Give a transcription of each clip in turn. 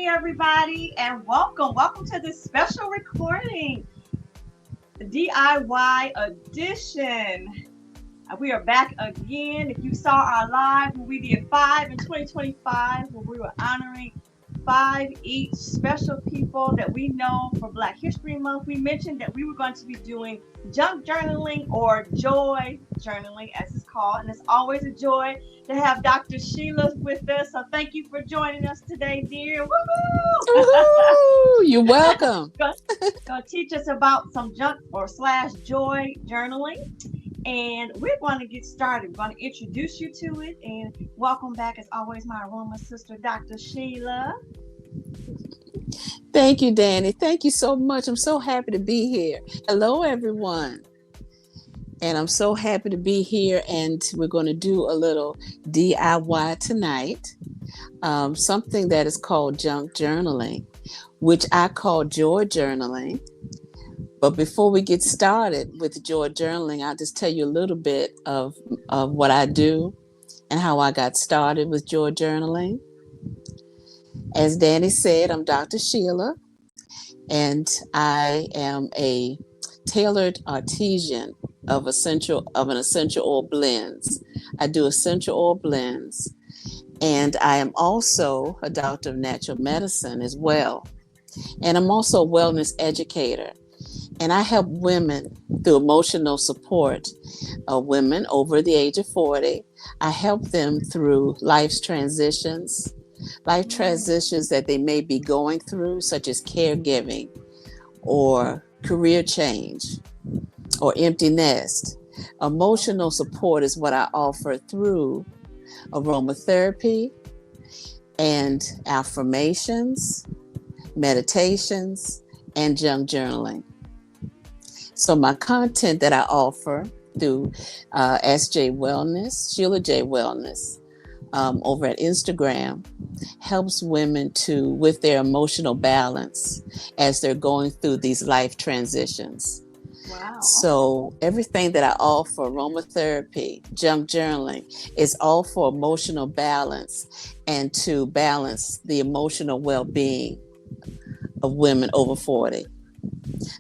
everybody, and welcome to this special recording, the DIY edition. We are back again. If you saw our live, where we did 5 in 2025, where we were honoring 5 each special people that we know for Black History Month, we mentioned that we were going to be doing junk journaling or joy journaling, as it's called, and it's always a joy to have Dr. Sheila with us. So thank you for joining us today, dear. Woohoo! Woohoo! You're welcome. Gonna teach us about some junk or slash joy journaling. And we're going to get started. We're going to introduce you to it. And welcome back, as always, my Aroma sister, Dr. Sheila. Thank you, Danny. Thank you so much. I'm so happy to be here. Hello, everyone. And I'm so happy to be here. And we're going to do a little DIY tonight. Something that is called junk journaling, which I call joy journaling. But before we get started with joy journaling, I'll just tell you a little bit of what I do and how I got started with joy journaling. As Danny said, I'm Dr. Sheila, and I am a tailored artisan of an essential oil blends. I do essential oil blends, and I am also a doctor of natural medicine as well. And I'm also a wellness educator. And I help women through emotional support, women over the age of 40. I help them through life transitions that they may be going through, such as caregiving or career change or empty nest. Emotional support is what I offer through aromatherapy and affirmations, meditations, and junk journaling. So my content that I offer through SJ Wellness, Sheila J Wellness, over at Instagram, helps women with their emotional balance as they're going through these life transitions. Wow. So everything that I offer, aromatherapy, junk journaling, is all for emotional balance and to balance the emotional well-being of women over 40.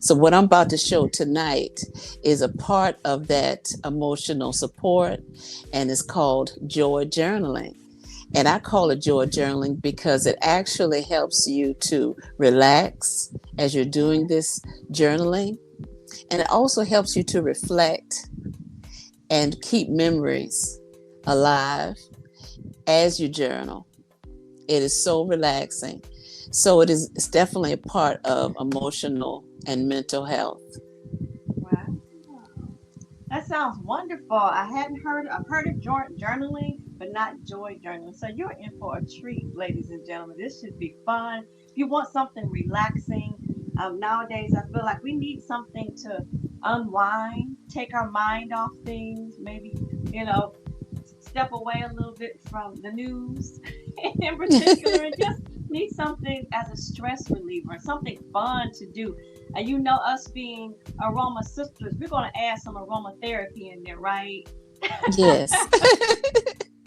So what I'm about to show tonight is a part of that emotional support, and it's called joy journaling. And I call it joy journaling because it actually helps you to relax as you're doing this journaling. And it also helps you to reflect and keep memories alive as you journal. It is so relaxing. So it's definitely a part of emotional and mental health. Wow. That sounds wonderful. I've heard of journaling, but not joy journaling. So you're in for a treat, ladies and gentlemen. This should be fun. If you want something relaxing, nowadays I feel like we need something to unwind, take our mind off things, maybe, step away a little bit from the news in particular, and just need something as a stress reliever, something fun to do. And us being Aroma Sisters, we're going to add some aromatherapy in there, right? Yes.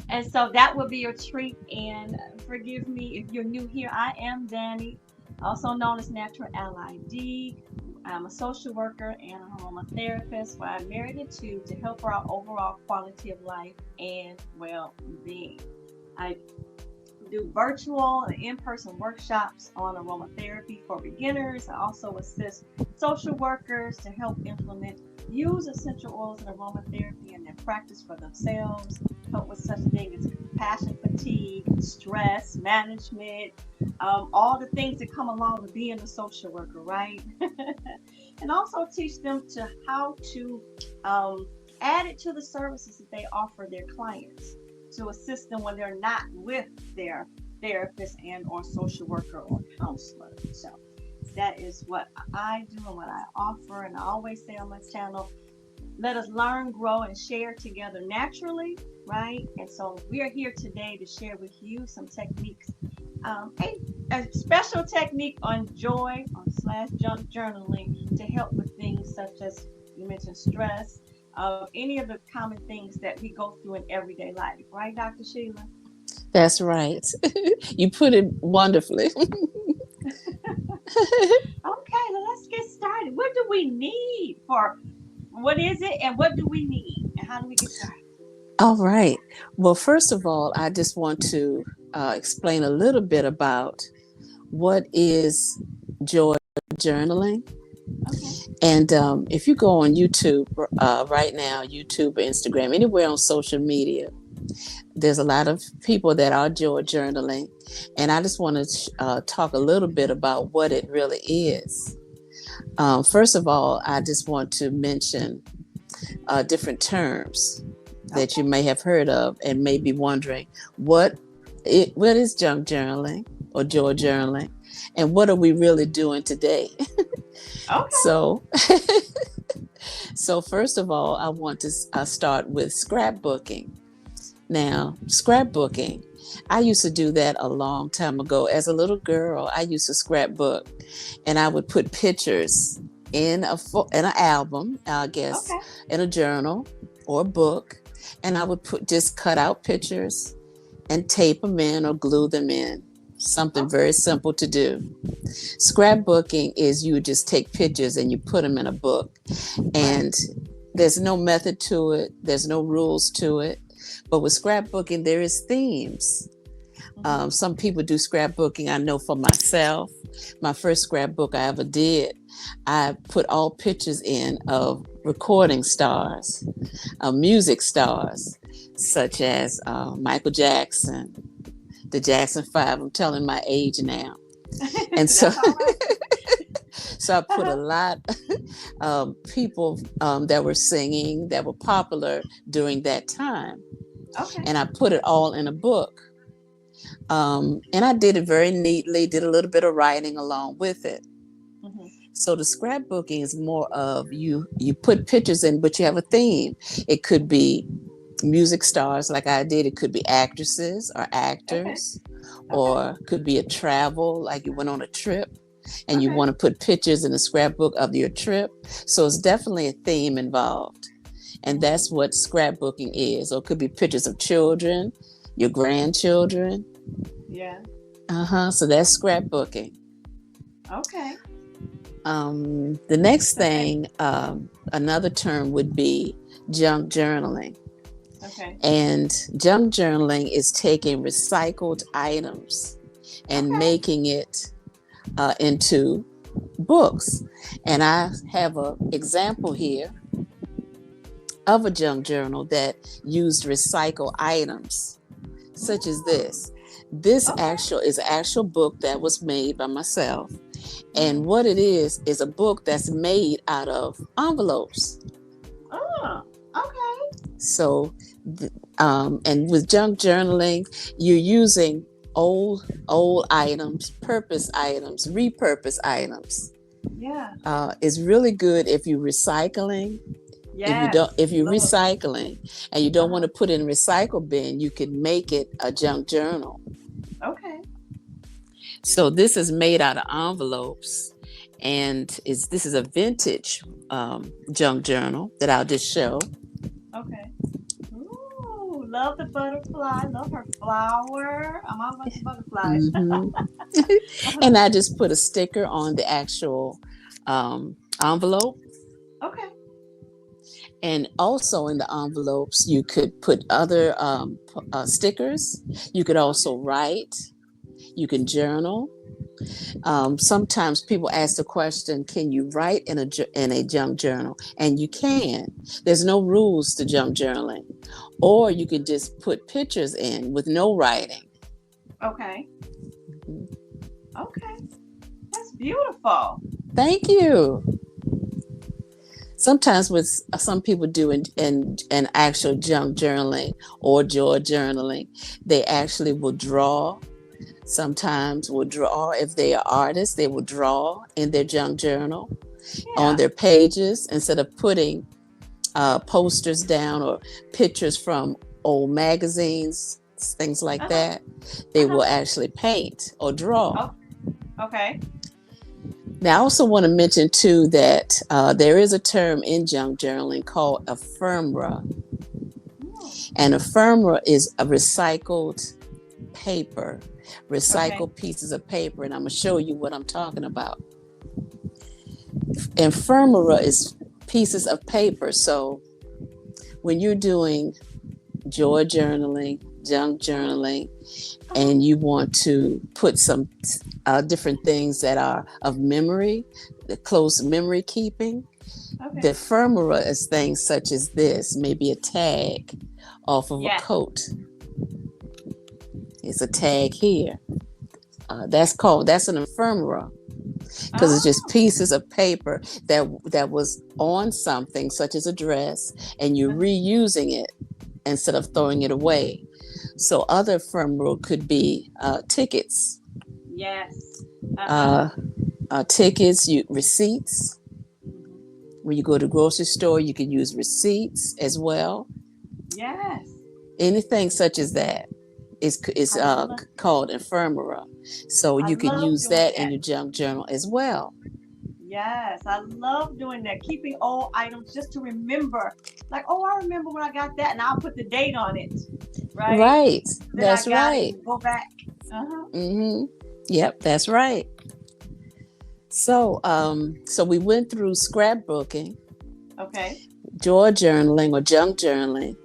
And so that will be your treat. And forgive me if you're new here. I am Danny, also known as Natural Ally D. I'm a social worker and an aromatherapist, where I'm married to help our overall quality of life and well-being. I do virtual and in-person workshops on aromatherapy for beginners. I also assist social workers to help use essential oils and aromatherapy in their practice for themselves, help with such things as compassion fatigue, stress management, all the things that come along with being a social worker, right? And also teach them to how to add it to the services that they offer their clients, to assist them when they're not with their therapist and or social worker or counselor. So that is what I do and what I offer. And I always say on my channel, let us learn, grow, and share together naturally, right? And so we are here today to share with you some techniques, a special technique on joy / junk journaling to help with things such as you mentioned stress, any of the common things that we go through in everyday life, right, Dr. Sheila? That's right. You put it wonderfully. Okay, well, let's get started. What do we need for what is it and what do we need and how do we get started? All right. Well, first of all, I just want to explain a little bit about what is joy journaling. Okay. And if you go on YouTube right now, YouTube or Instagram, anywhere on social media, there's a lot of people that are joy journaling. And I just want to talk a little bit about what it really is. First of all, I just want to mention different terms that you Okay. may have heard of and may be wondering what is junk journaling or joy journaling, and what are we really doing today? Okay. So, so first of all, I want to start with scrapbooking. Now, scrapbooking, I used to do that a long time ago. As a little girl, I used to scrapbook, and I would put pictures in an album, I guess, Okay. in a journal or a book, and I would just cut out pictures and tape them in or glue them in. Something Okay. very simple to do. Scrapbooking is you just take pictures and you put them in a book, Right. and there's no method to it. There's no rules to it. But with scrapbooking, there is themes. Hmm. Some people do scrapbooking. I know for myself, my first scrapbook I ever did, I put all pictures in of recording stars, music stars, such as Michael Jackson, the Jackson Five. I'm telling my age now. And so, That's all right. so I put a lot of people that were singing that were popular during that time. Okay. And I put it all in a book. And I did it very neatly, did a little bit of writing along with it. Hmm. So the scrapbooking is more of you put pictures in, but you have a theme. It could be music stars like I did. It could be actresses or Okay. actors, Okay. or could be a travel, like you went on a trip and you Okay. want to put pictures in a scrapbook of your trip. So it's definitely a theme involved. And Hmm. that's what scrapbooking is. Or it could be pictures of children, your grandchildren. Yeah. So that's scrapbooking. Okay. The next So, thing, another term would be junk journaling. okay. And junk journaling is taking recycled items and Okay. making it into books. And I have an example here of a junk journal that used recycled items, such as Ooh. this. This Okay. actual is an actual book that was made by myself. And Hmm. what it is a book that's made out of envelopes. Oh. Okay. So, and with junk journaling, you're using old items, purpose items, repurpose items. Yeah. It's really good if you're recycling. Yes. If you're Love. recycling and you don't want Uh-huh. to put it in a recycle bin, you can make it a junk journal. Okay. So this is made out of envelopes, and this is a vintage junk journal that I'll just show. Okay. Ooh, love the butterfly. Love her flower. I'm all about the butterflies. hmm Uh-huh. And I just put a sticker on the actual envelope. Okay. And also in the envelopes, you could put other stickers. You could Okay. also write. You can journal. Sometimes people ask the question, can you write in a junk journal? And you can. There's no rules to junk journaling. Or you can just put pictures in with no writing. Okay. Okay. That's beautiful. Thank you. Sometimes with some people do in actual junk journaling or joy journaling, they actually will draw. Sometimes will draw, if they are artists, they will draw in their junk journal on Yeah. their pages instead of putting posters down or pictures from old magazines, things like Uh-huh. that. They Uh-huh. will actually paint or draw. Oh, okay. Now, I also want to mention too that there is a term in junk journaling called ephemera, Hmm. and ephemera is a recycled paper, Okay. recycled pieces of paper, and I'm going to show you what I'm talking about. Ephemera is pieces of paper. So when you're doing joy journaling, junk journaling, Uh-huh. and you want to put some different things that are of memory, the close memory keeping, the Okay. ephemera is things such as this, maybe a tag off of a Yes. coat. It's a tag here. That's an ephemera because it's just Oh. pieces of paper that was on something such as a dress, and you're Uh-huh. reusing it instead of throwing it away. So other ephemeral could be tickets, Yes. Uh-huh. uh, tickets, receipts. Hmm. When you go to the grocery store, you can use receipts as well. Yes. Anything such as that is I love called ephemera. So I you can love use doing that in that. your junk journal as well. Yes, I love doing that. Keeping old items just to remember. Like, oh, I remember when I got that, and I'll put the date on it, right? Right. That I That's got it right. and go back. Uh-huh. Mm-hmm. Yep, that's right. So we went through scrapbooking, Okay. joy journaling or junk journaling,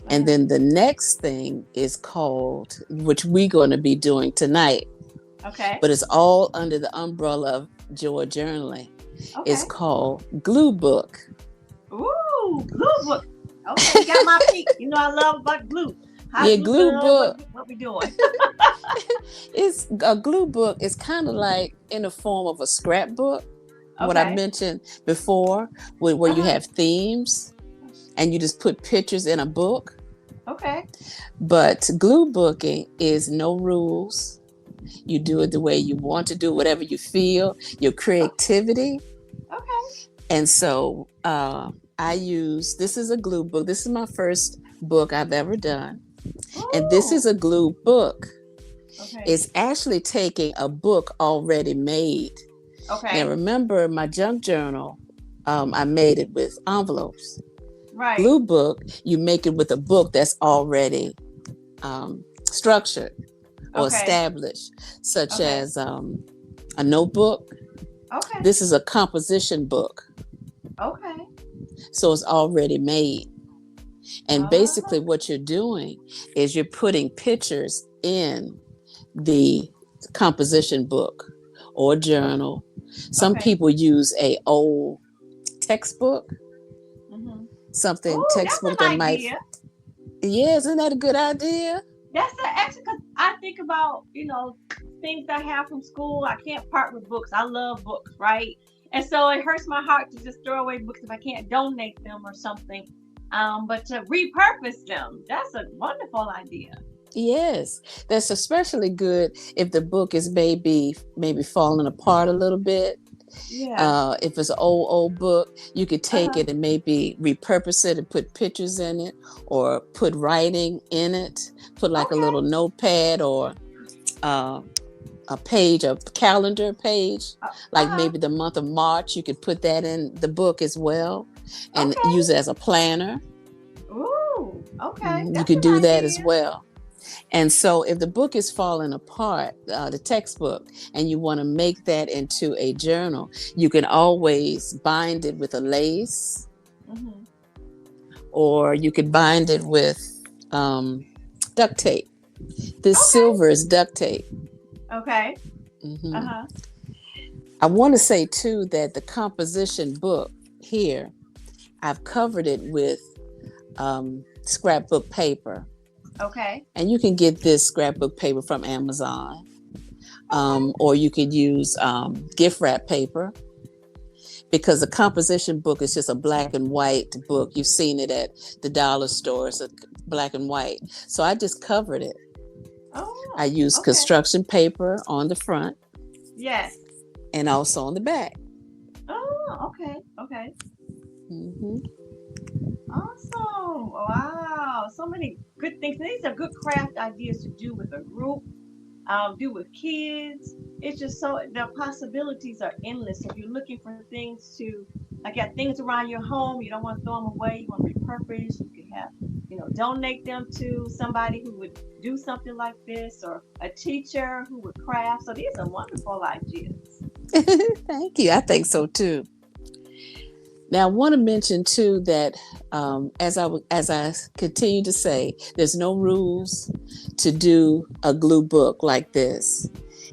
and Uh-huh. then the next thing is called, which we're going to be doing tonight, Okay. but it's all under the umbrella of joy journaling. It's Okay. called glue book. Ooh, glue book. Okay, you got my feet. You know I love about glue. Hot Yeah, glue glue gun. book. What we doing? It's a glue book. It's kind of like in the form of a scrapbook. What I Okay. mentioned before, where you Uh-huh. have themes and you just put pictures in a book. Okay. But glue booking is no rules. You do it the way you want to do, whatever you feel, your Okay. creativity. Okay. And so this is a glue book. This is my first book I've ever done. And this is Ooh. a glue book. Okay. It's actually taking a book already made. Now, Okay. remember my junk journal, I made it with envelopes. Right. Glue book, you make it with a book that's already structured or Okay. established, such Okay. as a notebook. Okay. This is a composition book, Okay. so it's already made. And basically, Oh. what you're doing is you're putting pictures in the composition book or journal. Some Okay. people use a old textbook, Mm-hmm. something Ooh, that's textbook that an might. idea. Yeah, isn't that a good idea? That's an extra. Cause I think about things I have from school. I can't part with books. I love books, right? And so it hurts my heart to just throw away books if I can't donate them or something. But to repurpose them, that's a wonderful idea. Yes, that's especially good if the book is maybe falling apart a little bit. Yeah. If it's an old book, you could Uh take huh. it and maybe repurpose it and put pictures in it or put writing in it. Put like a little Okay. notepad or uh, a page, a calendar page, like Uh-huh. maybe the month of March. You could put that in the book as well and use Okay. it as a planner. Ooh. Okay. You That's could an do that as idea. well. And so, if the book is falling apart, the textbook, and you want to make that into a journal, you can always bind it with a lace, Mhm. or you could bind it with um, duct tape. This Okay. silver is duct tape. Okay. Uh hmm huh. I want to say too that the composition book here, I've covered it with scrapbook paper, Okay. and you can get this scrapbook paper from Amazon. Okay. Or you could use gift wrap paper because the composition book is just a black and white book. You've seen it at the dollar store. It's a black and white. So I just covered it. I Oh. used Okay. construction paper on the front Yes. and also on the back. Oh. Okay. Okay. hmm Awesome. Wow. So many good things. These are good craft ideas to do with a group, do with kids. It's just so the possibilities are endless. If you're looking for things to, like, got things around your home, you don't want to throw them away. You want to repurpose. You can have, donate them to somebody who would do something like this, or a teacher who would craft. So these are wonderful ideas. Thank you. I think so too. Now, I want to mention too that as I continue to say, there's no rules to do a glue book like this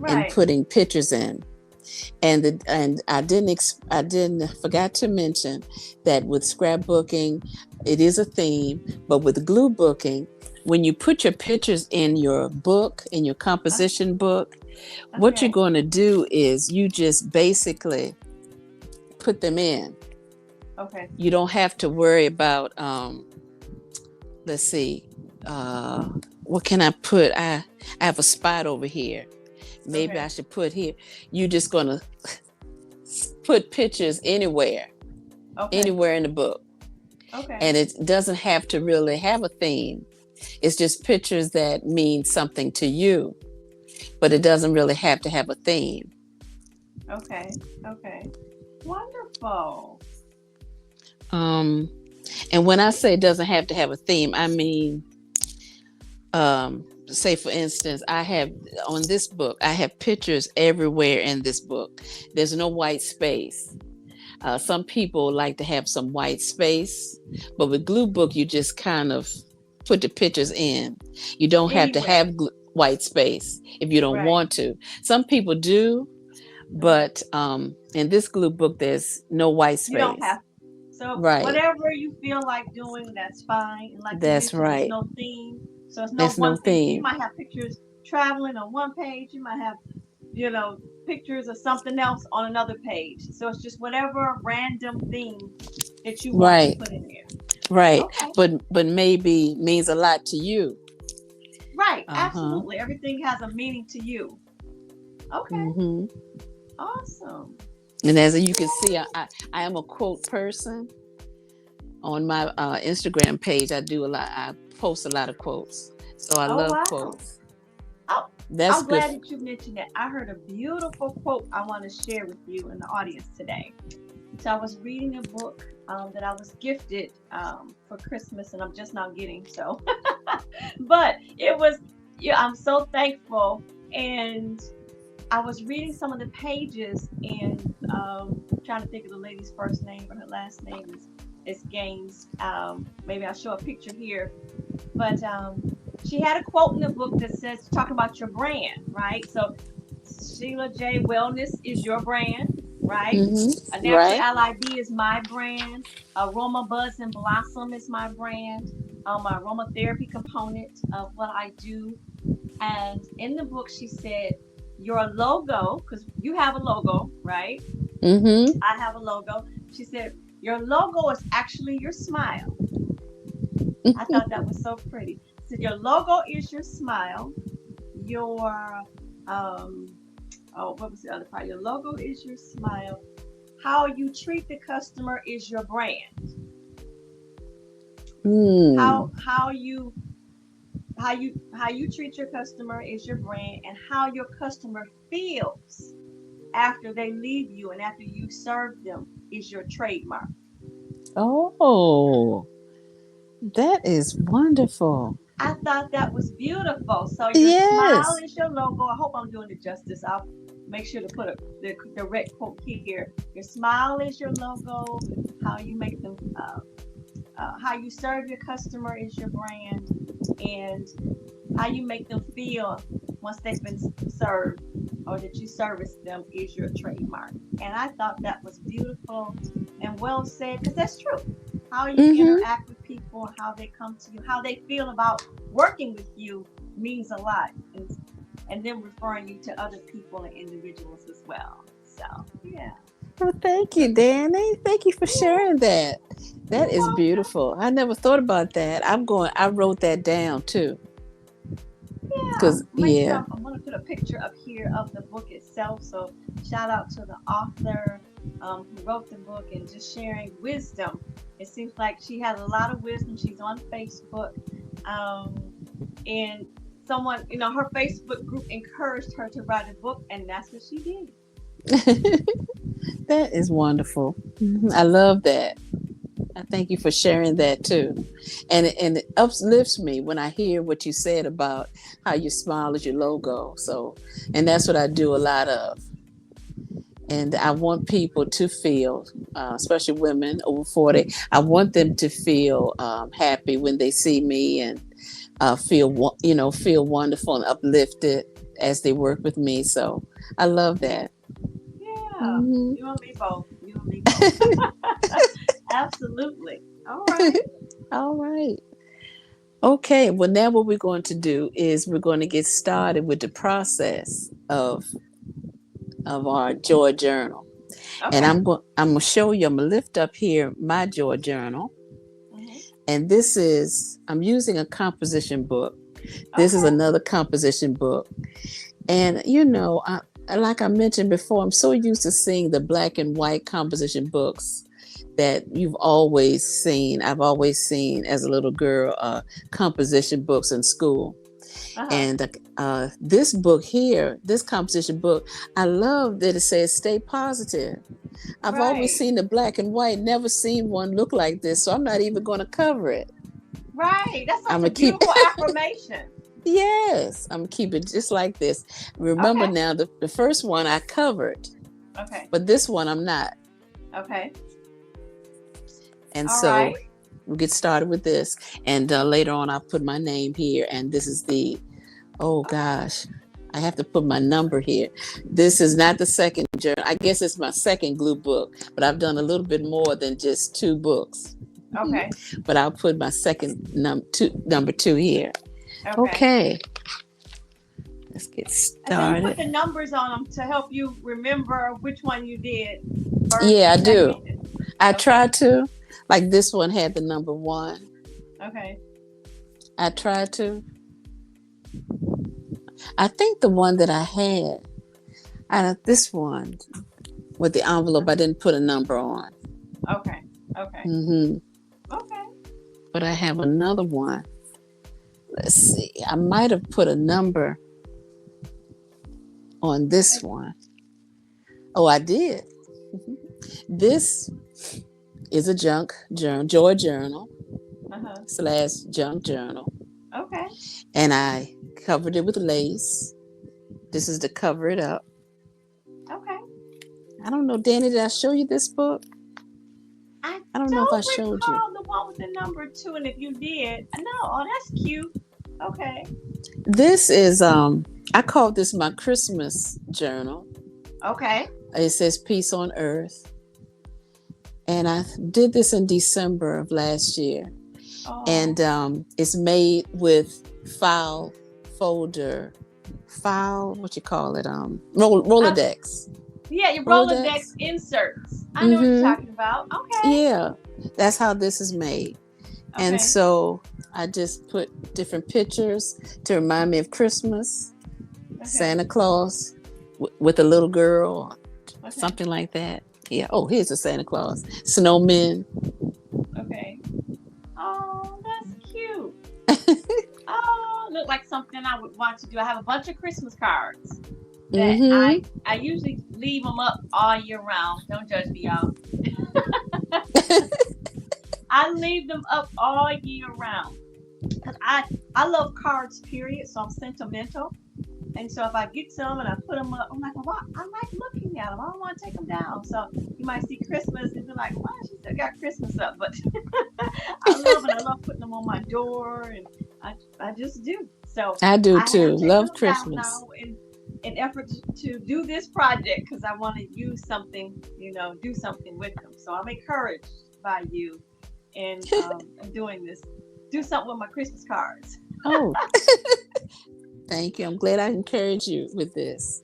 and Right. putting pictures in. And I didn't forgot to mention that with scrapbooking, it is a theme, but with glue booking, when you put your pictures in your book, in your Uh, composition book, what you're okay. going to do is you just basically put them in. Okay. You don't have to worry about let's see, what can I put? I have a spot over here. Maybe I Okay. should put here. You're just gonna put pictures Okay. anywhere in the book. Okay. And it doesn't have to really have a theme. It's just pictures that mean something to you, but it doesn't really have to have a theme. Okay. Okay. Wonderful. Um, and when I say it doesn't have to have a theme, I mean, say for instance, I have on this book, I have pictures everywhere in this book. There's no white space. Some people like to have some white space, but with glue book, you just kind of put the pictures in. You don't have to Anywhere. have white space if you don't Right. want to. Some people do, Uh-huh. but in this glue book, there's no white You don't space. have. So Right. whatever you feel like doing, that's fine. And like you That's mentioned, there's right. no theme. So it's no There's no one thing. So you theme. might have pictures traveling on one page. You might have, you know, pictures of something else on another page. So it's just whatever random thing that you want to Right. put in there. Right. Okay. But maybe means a lot to you. Right. Uh-huh. Absolutely. Everything has a meaning to you. Okay. Hmm. Awesome. And as you can see, I am a quote person. On my Instagram page, I post a lot of quotes. So I Oh, love wow. quotes. Oh, That's I'm good. glad that you mentioned that. I heard a beautiful quote I want to share with you in the audience today. So I was reading a book that I was gifted for Christmas, and I'm just not getting so. But it was, yeah, I'm so thankful. And I was reading some of the pages, and trying to think of the lady's first name, but her last name is Gaines. Maybe I'll show a picture here. But she had a quote in the book that says, talking about your brand, right? So Sheila J. Wellness is your brand, right? A Mm-hmm. Natural Right. LID is my brand. Aroma Buzz and Blossom is my brand. My aromatherapy component of what I do. And in the book, she said, your logo, because you have a logo, right? Mm-hmm. I have a logo. She said, your logo is actually your smile. I thought that was so pretty. So your logo is your smile. Your what was the other part? Your logo is your smile. How you treat the customer is your brand. Mm. How you treat your customer is your brand, and how your customer feels after they leave you and after you serve them is your trademark. Oh, that is wonderful. I thought that was beautiful. So your smile Yes. is your logo. I hope I'm doing it justice. I'll make sure to put the correct quote here. Your smile is your logo. How you make them, how you serve your customer is your brand, and how you make them feel once they've been served or that you service them is your trademark. And I thought that was beautiful and well said, because that's true. How you Mm-hmm. interact with people, how they come to you, how they feel about working with you means a lot. And then referring you to other people and individuals as well. So, yeah. Well, thank you, Danny. Thank you for Yeah, sharing that. That you're is welcome. beautiful. I never thought about that. I wrote that down too. Yeah, Cause make sure yeah. I'm going to put a picture up here of the book itself. So shout out to the author who wrote the book and just sharing wisdom. It seems like she has a lot of wisdom. She's on Facebook, um, and someone, her Facebook group encouraged her to write a book, and that's what she did. That is wonderful. Mhm. I love that. I thank you for sharing that too. And it uplifts me when I hear what you said about how your smile is your logo. So, and that's what I do a lot of. And I want people to feel, especially women over 40, I want them to feel happy when they see me and feel wonderful and uplifted as they work with me. So I love that. Yeah, Hmm. you and me both. You and me both. Absolutely. All right. All right. Okay. Well, now what we're going to do is we're going to get started with the process of our joy journal. And Okay. I'm gonna show you. I'm gonna lift up here my joy journal, Hmm. and I'm using a composition book. This is Okay. another composition book, and like I mentioned before, I'm so used to seeing the black and white composition books that you've always seen. I've always seen as a little girl composition books in school. Uh-huh. And this book here, this composition book, I love that it says stay positive. I've always Right. seen the black and white, never seen one look like this, so I'm not even going to cover it. Right. That's I'm such a going to keep, beautiful affirmation. yes, I'm going to keep it just like this. Remember Okay. now, the first one I covered, Okay. but this one I'm not. Okay. And All so right. we'll get started with this. And later on, I'll put my name here. And this is oh Okay. gosh, I have to put my number here. This is not the second journal. I guess it's my second glue book, but I've done a little bit more than just 2 books. Okay. But I'll put my second number 2 here. Okay. Okay, let's get And so you put started. the numbers on them to help you remember which one you did first Yeah, and I do. second. I try Okay. to. Like this one had the number 1. Okay. I tried to. I think the one that I had, this one with the envelope, I didn't put a number on. Okay. Okay. Hmm. Okay. But I have another one. Let's see. I might have put a number on this one. Oh, I did. Mhm. This is a junk journal, joy journal Uh-huh. / junk journal. Okay. And I covered it with lace. This is to cover it up. Okay. I don't know, Danny, did I show you this book? I I don't know if I don't showed you. recall the one with the number 2, and if you did, no. Oh, that's cute. Okay. This is I call this my Christmas journal. Okay. It says peace on earth. And I did this in December of last year. Oh. And it's made with folder, what you call it? I, Rolodex. yeah, your Rolodex Rolodex? inserts. I know what you're Mm-hmm. talking about. Okay. Yeah, that's how this is made. And Okay. so I just put different pictures to remind me of Christmas, Okay. Santa Claus with a little girl, Okay. something like that. Yeah. Oh, here's a Santa Claus. Snowmen. Okay. Oh, that's cute. Oh, look like something I would want to do. I have a bunch of Christmas cards that I Mm-hmm. I usually leave them up all year round. Don't judge me, y'all. I leave them up all year round because I love cards. Period. So I'm sentimental. And so if I get some and I put them up, I'm like, well, I like looking at them. I don't want to take them down. So you might see Christmas and be like, why she still got Christmas up? But I love putting them on my door, and I just do. So I do I too. have taken Love them down Christmas. now in effort to do this project because I want to use something, do something with them. So I'm encouraged by you in doing this. Do something with my Christmas cards. Oh, thank you. I'm glad I encouraged you with this.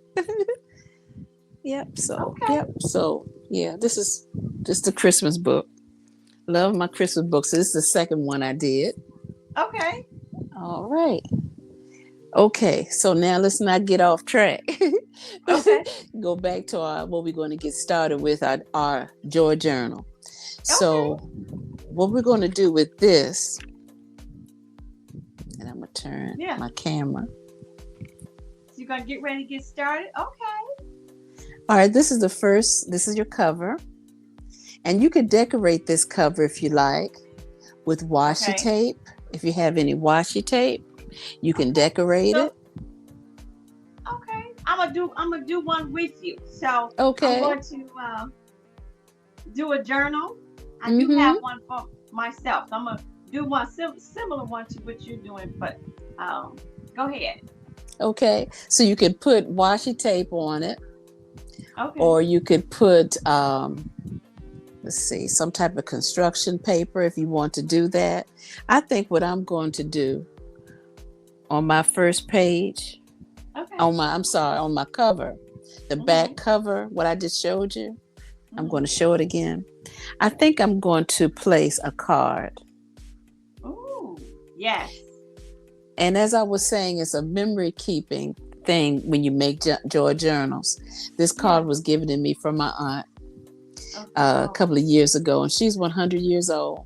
Yep. So, Okay. yep. So, yeah, this is just the Christmas book. Love my Christmas books. So this is the second one I did. Okay. All right. Okay. So now let's not get off track. Okay. Go back to what we're going to get started with our joy journal. Okay. So, what we're going to do with this, and I'm going to turn Yeah. my camera. So you're gonna get ready to get started? Okay. All right, this is your cover. And you could decorate this cover if you like with washi Okay. tape. If you have any washi tape, you can Okay. decorate So it. okay, I'm gonna do one with you. So I'm Okay. going to do a journal. I do Mm-hmm. have one for myself. So I'm gonna do one similar one to what you're doing, but um, go ahead. Okay. So you could put washi tape on it, Okay. or you could put let's see, some type of construction paper if you want to do that. I think what I'm going to do on my first page, Okay. on my cover, the back Mhm. cover, what I just showed you, I'm going Mhm. to show it again. I think I'm going to place a card. Ooh. Yes. And as I was saying, it's a memory keeping thing when you make joy journals. This Yeah. card was given to me from my aunt Okay. a Oh. couple of years ago, and she's 100 years old.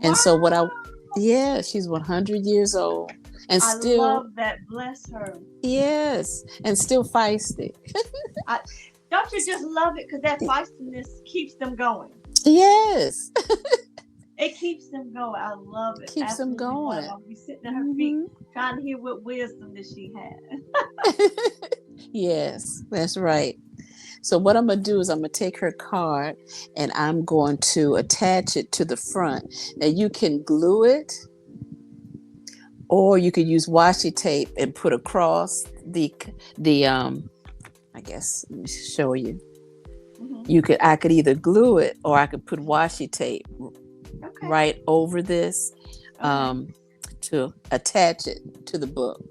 And so Wow. yeah, she's 100 years old and I still, love that. Bless her. yes, and still feisty. I don't you just love it because that feistiness keeps them going. Yes, It keeps them going. I love it. keeps them Absolutely love it. going. I'll be sitting at her feet Hmm. trying to hear what wisdom that she had. Yes, that's right. So what I'm gonna do is I'm gonna take her card and I'm going to attach it to the front. Now you can glue it, or you could use washi tape and put across the I guess let me show you. Hmm. I could either glue it or I could put washi tape Okay. right over this Okay. um, to attach it to the book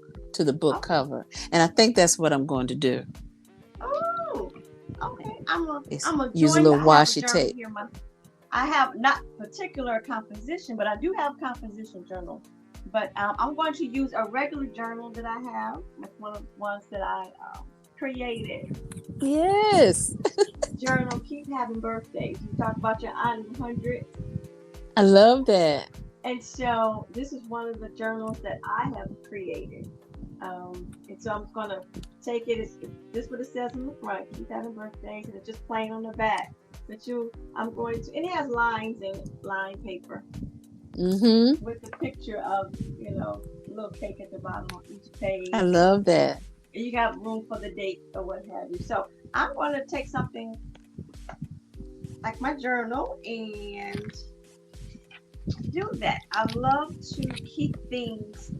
Okay. cover. And I think that's what I'm going to do. Oh. Okay. I'm a Is I'm a use a join. little I have a washi journal tape. here. I have not particular composition, but I do have composition journal. But I'm going to use a regular journal that I have. It's one of the ones that I created. Yes, Journal, keep having birthdays. You talk about your aunt 100. I love that. And so this is one of the journals that I have created. And so I'm gonna take it. This what it says on the front. Keep having birthdays, and it's just plain on the back. I'm going to, and it has lines in line paper Mm-hmm. with the picture of, a little cake at the bottom on each I page, and love that. you got room for the date or what have you. So I'm going to take something like my journal and do that. I love to keep things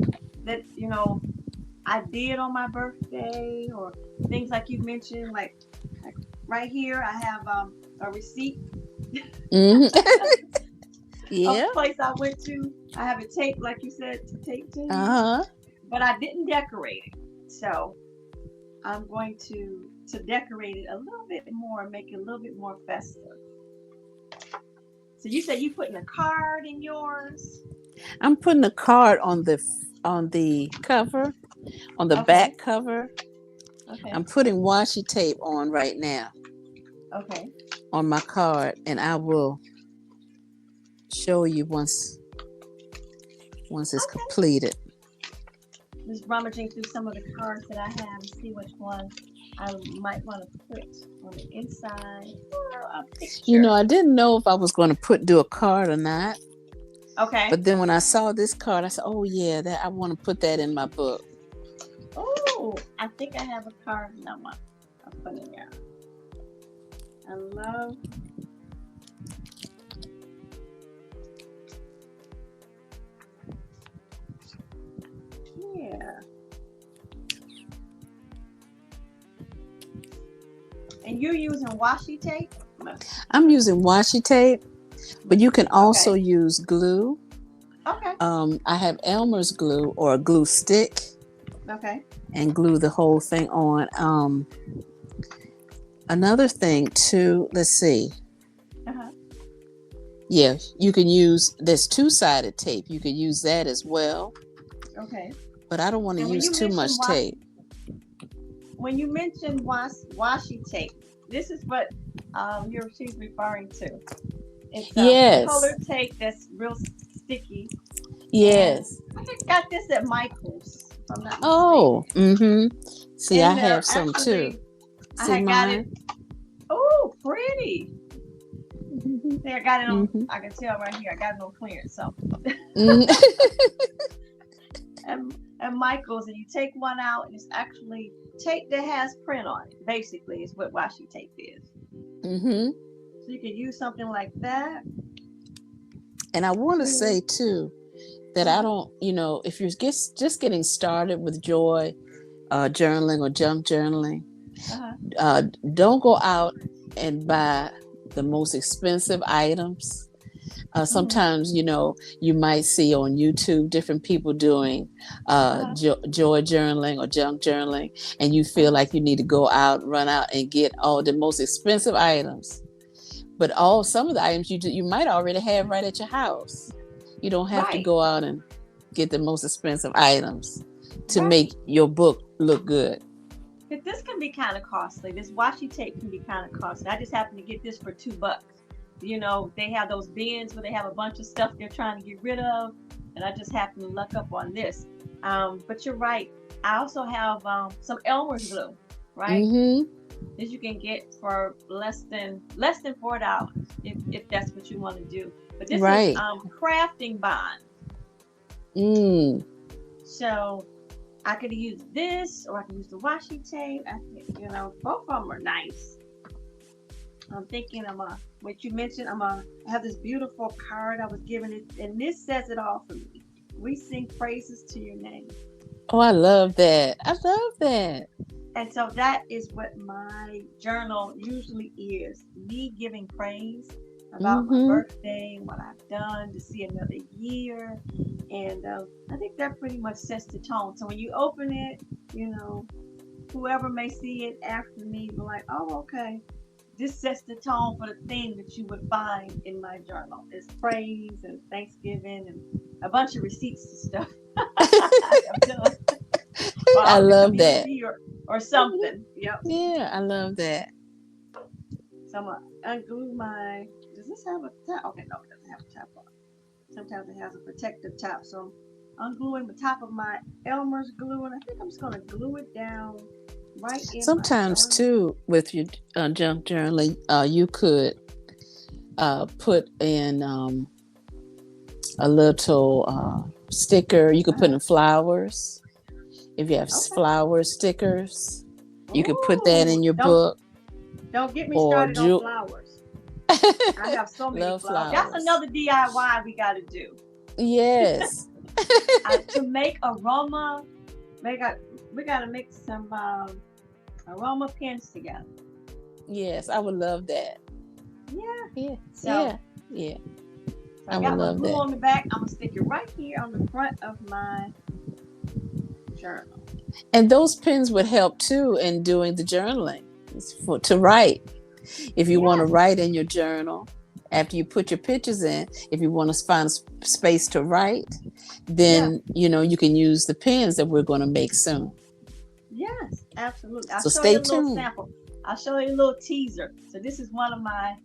that I did on my birthday, or things like you mentioned, like right here I have a receipt Mm-hmm. of Yeah. a place I went to. I have it taped, like you said, taped to here, Uh-huh. but I didn't decorate it. So I'm going to decorate it a little bit more, make it a little bit more festive. So you said you putting a card in yours? I'm putting a card on the cover, on the Okay, back cover. okay, I'm putting washi tape on right now okay, on my card, and I will show you once it's okay. completed. Just rummaging through some of the cards that I have and see which one I might want to put on the inside or a picture. I didn't know if I was going to do a card or not, Okay. but then when I saw this card, I said, "Oh yeah, that I want to put that in my book." Oh, I think I have a card number. I'll put it there. I love. Yeah. And you're using washi tape? I'm using washi tape, but you can also Okay. use glue. Okay. I have Elmer's glue or a glue stick, Okay. and glue the whole thing on. Another thing too, let's see. Uh-huh. Yeah, you can use this two-sided tape. You could use that as well, Okay. but I don't want to And when use you too mention much tape. washi tape, this is what she's referring to. It's Yes, colored tape that's real sticky, and yes. I just got this at Michael's, if I'm not Oh, mistaken. mm-hmm. See, I And have they're some too. actually, I See had got it. mine? Oh, pretty. See, I got it on. Mm-hmm. I can tell right here. I got it on clearance. So, Mm-hmm. and Michael's, and you take one out, and it's actually tape that has print on it. Basically, is what washi tape is. Mm-hmm. So you can use something like that. And I want to To, say too that I uh-huh, don't, if you're just getting started with joy journaling or junk journaling, uh-huh, uh, don't go out and buy the most expensive items. mm-hmm, Sometimes, you might see on YouTube different people doing uh-huh, joy journaling or junk journaling, and you feel uh-huh. like you need to go out, run out, and get all the most expensive items. But some of the items you might already have right at your house. You don't have to Right, go out and get the most expensive items to right. make your book look good. But this can be kind of costly. This washi tape can be kind of costly. I just happened to get this for $2. They have those bins where they have a bunch of stuff they're trying to get rid of, and I just happened to luck up on this. But you're right. I also have some Elmer's glue, right? Mm-hmm. That you can get for less than $4 if that's what you want to do. But this is Right. crafting bond. Mm. So I could use this, or I can use the washi tape. I think, both of them are nice. I'm thinking what you mentioned, I have this beautiful card I was given it, and this says it all for me. We sing praises to your name. Oh, I love that. I love that. And so that is what my journal usually is, me giving praise about my Mm-hmm. birthday, what I've done to see another year. And I think that pretty much sets the tone. So when you open it, whoever may see it after me be like, oh, okay. This sets the tone for the thing that you would find in my journal. It's praise and thanksgiving and a bunch of receipts and stuff I've done. Or I out in the love that. community or something. Yep. Yeah, I love that. So I'm gonna unglue my. Does this have a top? Okay, no, it doesn't have a top on it. Sometimes it has a protective top. So I'm ungluing the top of my Elmer's glue, and I think I'm just gonna glue it down right in my Sometimes journal. too, with your junk journaling, you could put in a little sticker. You could put Uh-huh. in flowers. If you have Okay. flower stickers, you could put that Ooh, in your don't book don't get me or started on flowers. I have so many love flowers. That's flowers. another DIY we got to do. Yes. To make aroma, we got to make some aroma pins together. Yes, I would love that. Yeah. Yeah. So, Yeah. so I I would got my love glue that. on the back. I'm gonna stick it right here on the front of my journal. And those pens would help too in doing the journaling. It's to write. If you want to Yes. write in your journal, after you put your pictures in, if you want to find space to write, Yeah. then you can use the pens that we're going to make soon. Yes. Absolutely. I'll So show you stay a little tuned. sample. I'll show you a little teaser. So this is one of my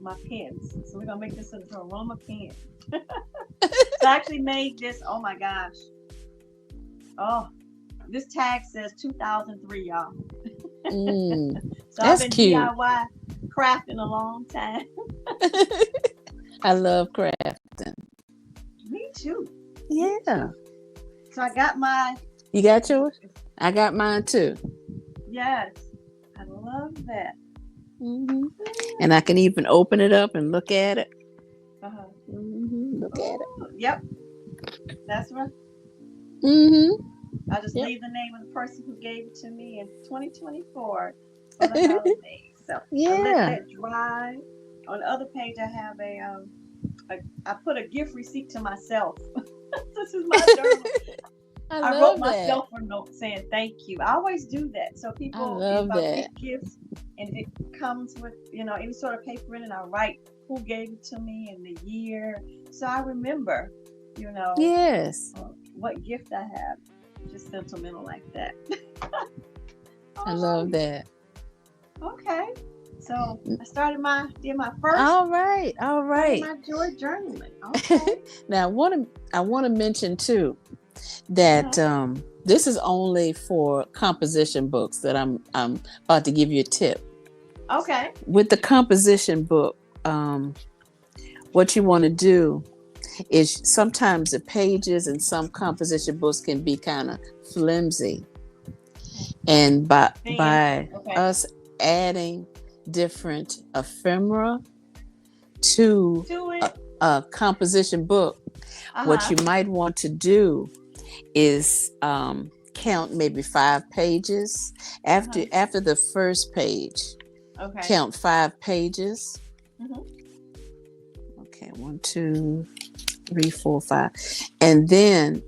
my pens. So we're gonna make this into aroma pen. So I actually made this. Oh my gosh. Oh, this tag says 2003, y'all. Mm, So I've that's been cute. DIY crafting a long time. I love crafting. Me too. Me Yeah. too. So I got my. You got yours? I got mine too. Yes. I love that. Hmm. And I can even open it up and look at it. Uh-huh. Look at it. Oh, yep. That's right. Hmm. I'll just Yep. leave the name of the person who gave it to me in 2024 for the holidays. So I let Yeah. that dry. On the other page, I have I put a gift receipt to myself. This is my journal. I I wrote love that. myself a note saying thank you. I always do that. So I people, if love I that. get gifts and it comes with, any sort of paper in it, I write who gave it to me and the year. So I remember, Yes. what gift I have. Just sentimental like that. I love that. Okay. So I did my first All right. All part of right. my joy journaling. Okay. Now I want to mention too that this is only for composition books that I'm about to give you a tip. Okay. With the composition book, um, what you want to do is sometimes the pages in some composition books can be kind of flimsy, and Then, by okay. us adding different ephemera to To a, it. a composition book, what Uh-huh. you might want to do is count maybe 5 pages. Uh-huh. After the first page, Okay. count 5 pages. Mm-hmm. Okay, 1, 2, 3, 4, 5, and then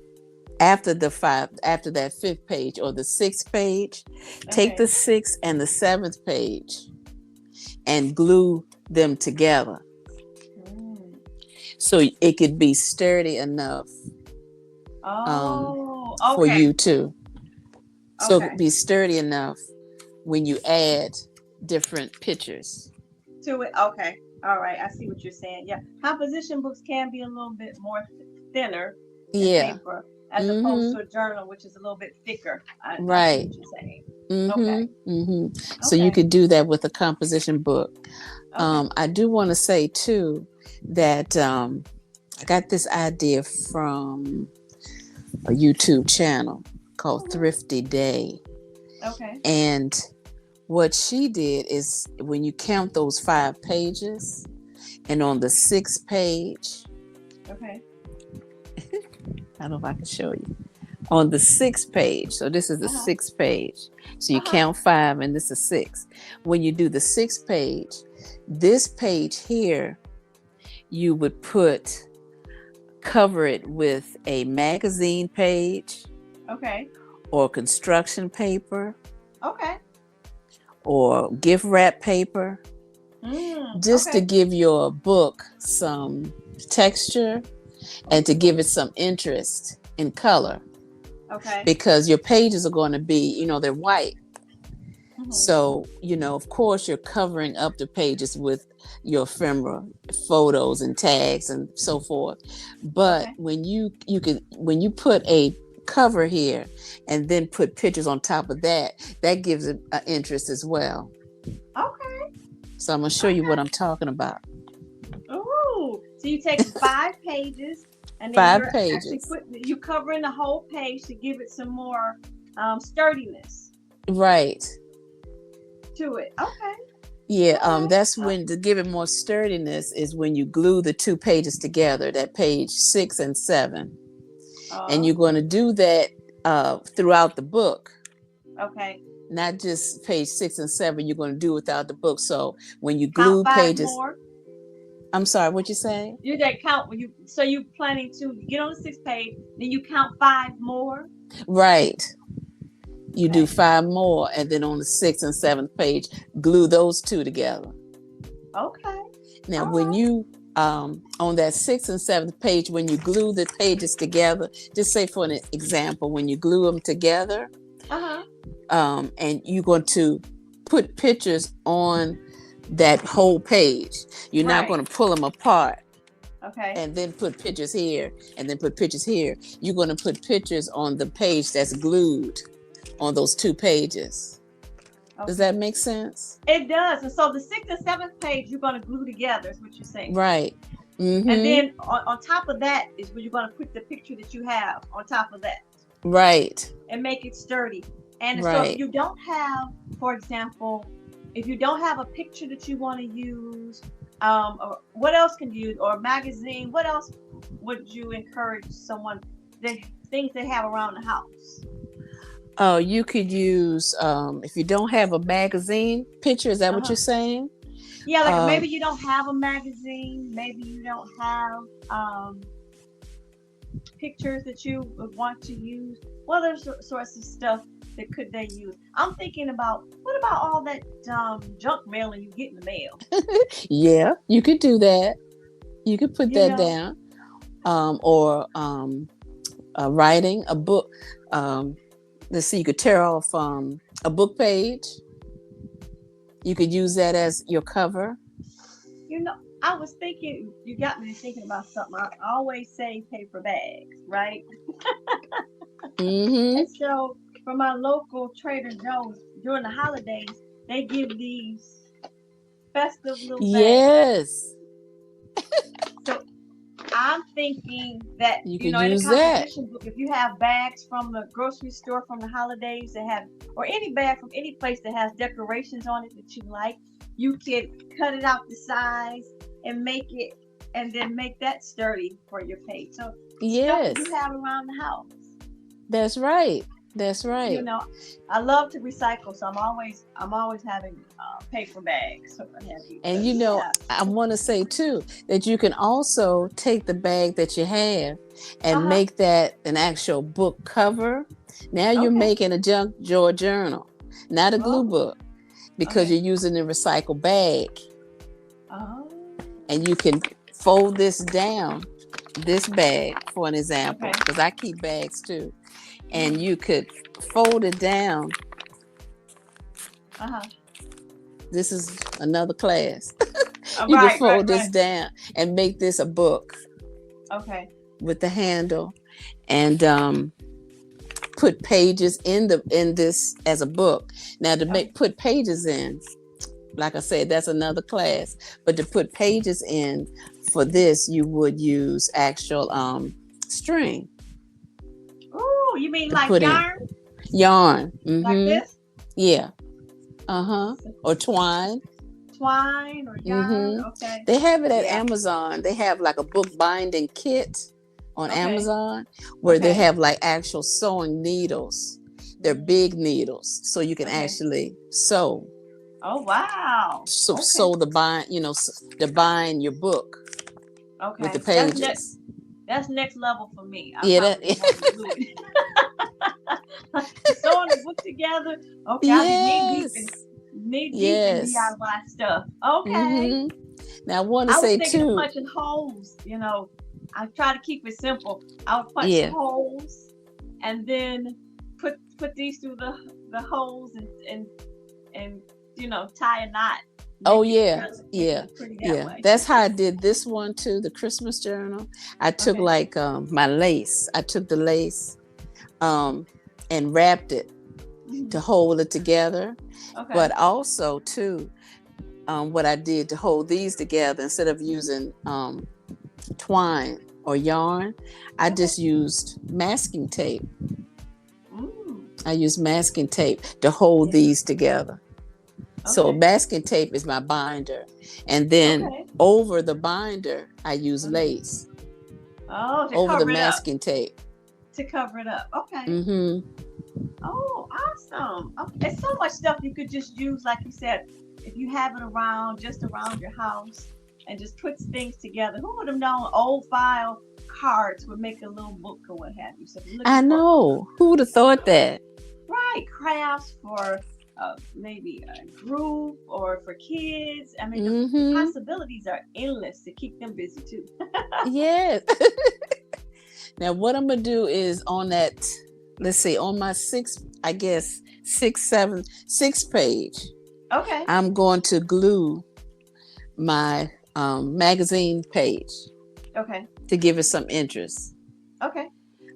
after that fifth page or the sixth page, take the Okay. sixth and the seventh page and glue them together Mm. so it could be sturdy enough um, Oh, for okay. you to so it could Okay. be sturdy enough when you add different pictures. To it. Okay. All right. I see what you're saying. Yeah. Composition books can be a little bit more thinner than Yeah. paper as opposed Mm-hmm. to a journal, which is a little bit thicker. I see Right. what you're saying. Mm-hmm. Okay. Mm-hmm. So you Okay. could do that with a composition book. Okay. I do want to say too that I got this idea from a YouTube channel called Hmm. Thrifty Day. Okay. And what she did is when you count those 5 pages, and on the sixth page, Okay. I don't know if I can show you. On the sixth page, so this is the Uh-huh. sixth page. So you Uh-huh. count 5 and this is 6. When you do the sixth page, this page here, you would cover it with a magazine page Okay. or construction paper Okay. or gift wrap paper, just to Okay. give your book some texture and to give it some interest in color, Okay. because your pages are going to be, they're white. Hmm. So, of course, you're covering up the pages with your ephemera photos and tags and so forth. But Okay. when you put a cover here and then put pictures on top of that, that gives it an interest as well. Okay. So I'm going to show you what Okay. I'm talking about. Ooh. So you take 5 pages and then Five you're actually pages. you covering the whole page to give it some more sturdiness Right. to it. Okay. Yeah, All right. that's when, to give it more sturdiness, is when you glue the 2 pages together, that page 6 and 7. And Oh. you're going to do that throughout the book, Okay. not just page 6 and 7. You're going to do without the book. So when you Count glue 5 pages, more. I'm sorry, what you say? You that count when you so you planning to get on the 6th page, then you count 5 more. Right. You do Okay. 5 more, and then on the 6th and 7th page, glue those two together. Okay. Now, All when right. you on that 6th and 7th page, when you glue the pages together, just say for an example, when you glue them together, Uh-huh. and you're going to put pictures on that whole page. You're not Right. going to pull them apart Okay. and then put pictures here and then put pictures here. You're going to put pictures on the page that's glued on those 2 pages. Does that Okay. make sense? It does. And so the 6th and 7th page you're gonna glue together is what you're saying. Right. And Mm-hmm. then on top of that is where you're gonna put the picture that you have on top of that Right. and make it sturdy. And so if Right. you don't have, for example, if you don't have a picture that you want to use, or what else can you use, or a magazine, what else would you encourage someone that things they have around the house? Oh, you could use, if you don't have a magazine picture, is that what Uh-huh. you're saying? Yeah, like maybe Um, you don't have a magazine, maybe you don't have pictures that you would want to use. What other sorts of stuff that could they use? I'm thinking about what about all that junk mailing you get in the mail? yeah, you could do that. You could put You that know? down. Or writing a book. Um, let's see, you could tear off a book page. You could use that as your cover. You know, I was thinking, you got me thinking about something. I always say paper bags, right? Mm-hmm. And so, from my local Trader Joe's during the holidays, they give these festive little bag. Yes, So I'm thinking that, you you could know, in a use that. composition book, if you have bags from the grocery store from the holidays that have, or any bag from any place that has decorations on it that you like, you could cut it out the size and make it, and then make that sturdy for your page. So stuff that you Yes, have around the house. that's right. That's You right. know, I love to recycle, so I'm always having paper bags. So what have you. So And yeah. I want to say too that you can also take the bag that you have Uh and huh. make that an actual book cover. Now you're Okay. making a junk drawer journal, not a glue Oh. book, because Okay. you're using a recycled bag. Oh. And you can fold this down, this bag, for an example, Okay. because I keep bags too. And Mm. you could fold it down. Uh huh. This is another class. You can Right. Right. fold this Right. down and make this a book Okay. with the handle, and put pages in this as a book. Now to Okay. put pages in, like I said, that's another class. But to put pages in for this, you would use actual string Ooh, you mean to like put in yarn, yarn. like this? Yeah. Or twine. Twine or yarn? Okay. They have it at Yeah. Amazon. They have like a book binding kit on Okay. Amazon where they Okay. have like actual sewing needles. They're big needles, so you can Okay. actually sew. Oh wow. So Okay. sew the bind, to bind your book with the Okay. That's next. pages. That's next level for me. I Yeah, probably don't want to do it. Sewing the book together. Okay, I'll be yes, knee deep in yes. DIY stuff. Okay. hmm Now I want to I was say thinking of too. punching holes. You know, I try to keep it simple. I would punch Yeah. holes and then put these through the holes and tie a knot. Oh Make it yeah, make it yeah, look pretty that yeah. way. That's how I did this one too, the Christmas journal. I took Okay. like my lace. I took the lace um and wrapped it to Mhm. hold it together. Okay. But also too, what I did to hold these together, instead of using twine or yarn, I Okay. just used masking tape. Mm. I used masking tape to hold Yeah. these together. So Okay. masking tape is my binder. And then Okay. over the binder, I use Mhm. lace Oh, to over the cover it up. masking tape. To cover it up. Okay. hmm Oh, awesome. Okay. There's so much stuff you could just use, like you said, if you have it around, just around your house, and just puts things together. Who would have known old file cards would make a little book or what have you? So if you're I looking for, know. Who would have thought that? right, crafts for maybe a group or for kids. I mean, the hmm possibilities are endless to keep them busy too. Yes. Now, what I'm going to do is on that, let's see, on my sixth page, Okay. I'm going to glue my magazine page Okay. to give it some interest. Okay.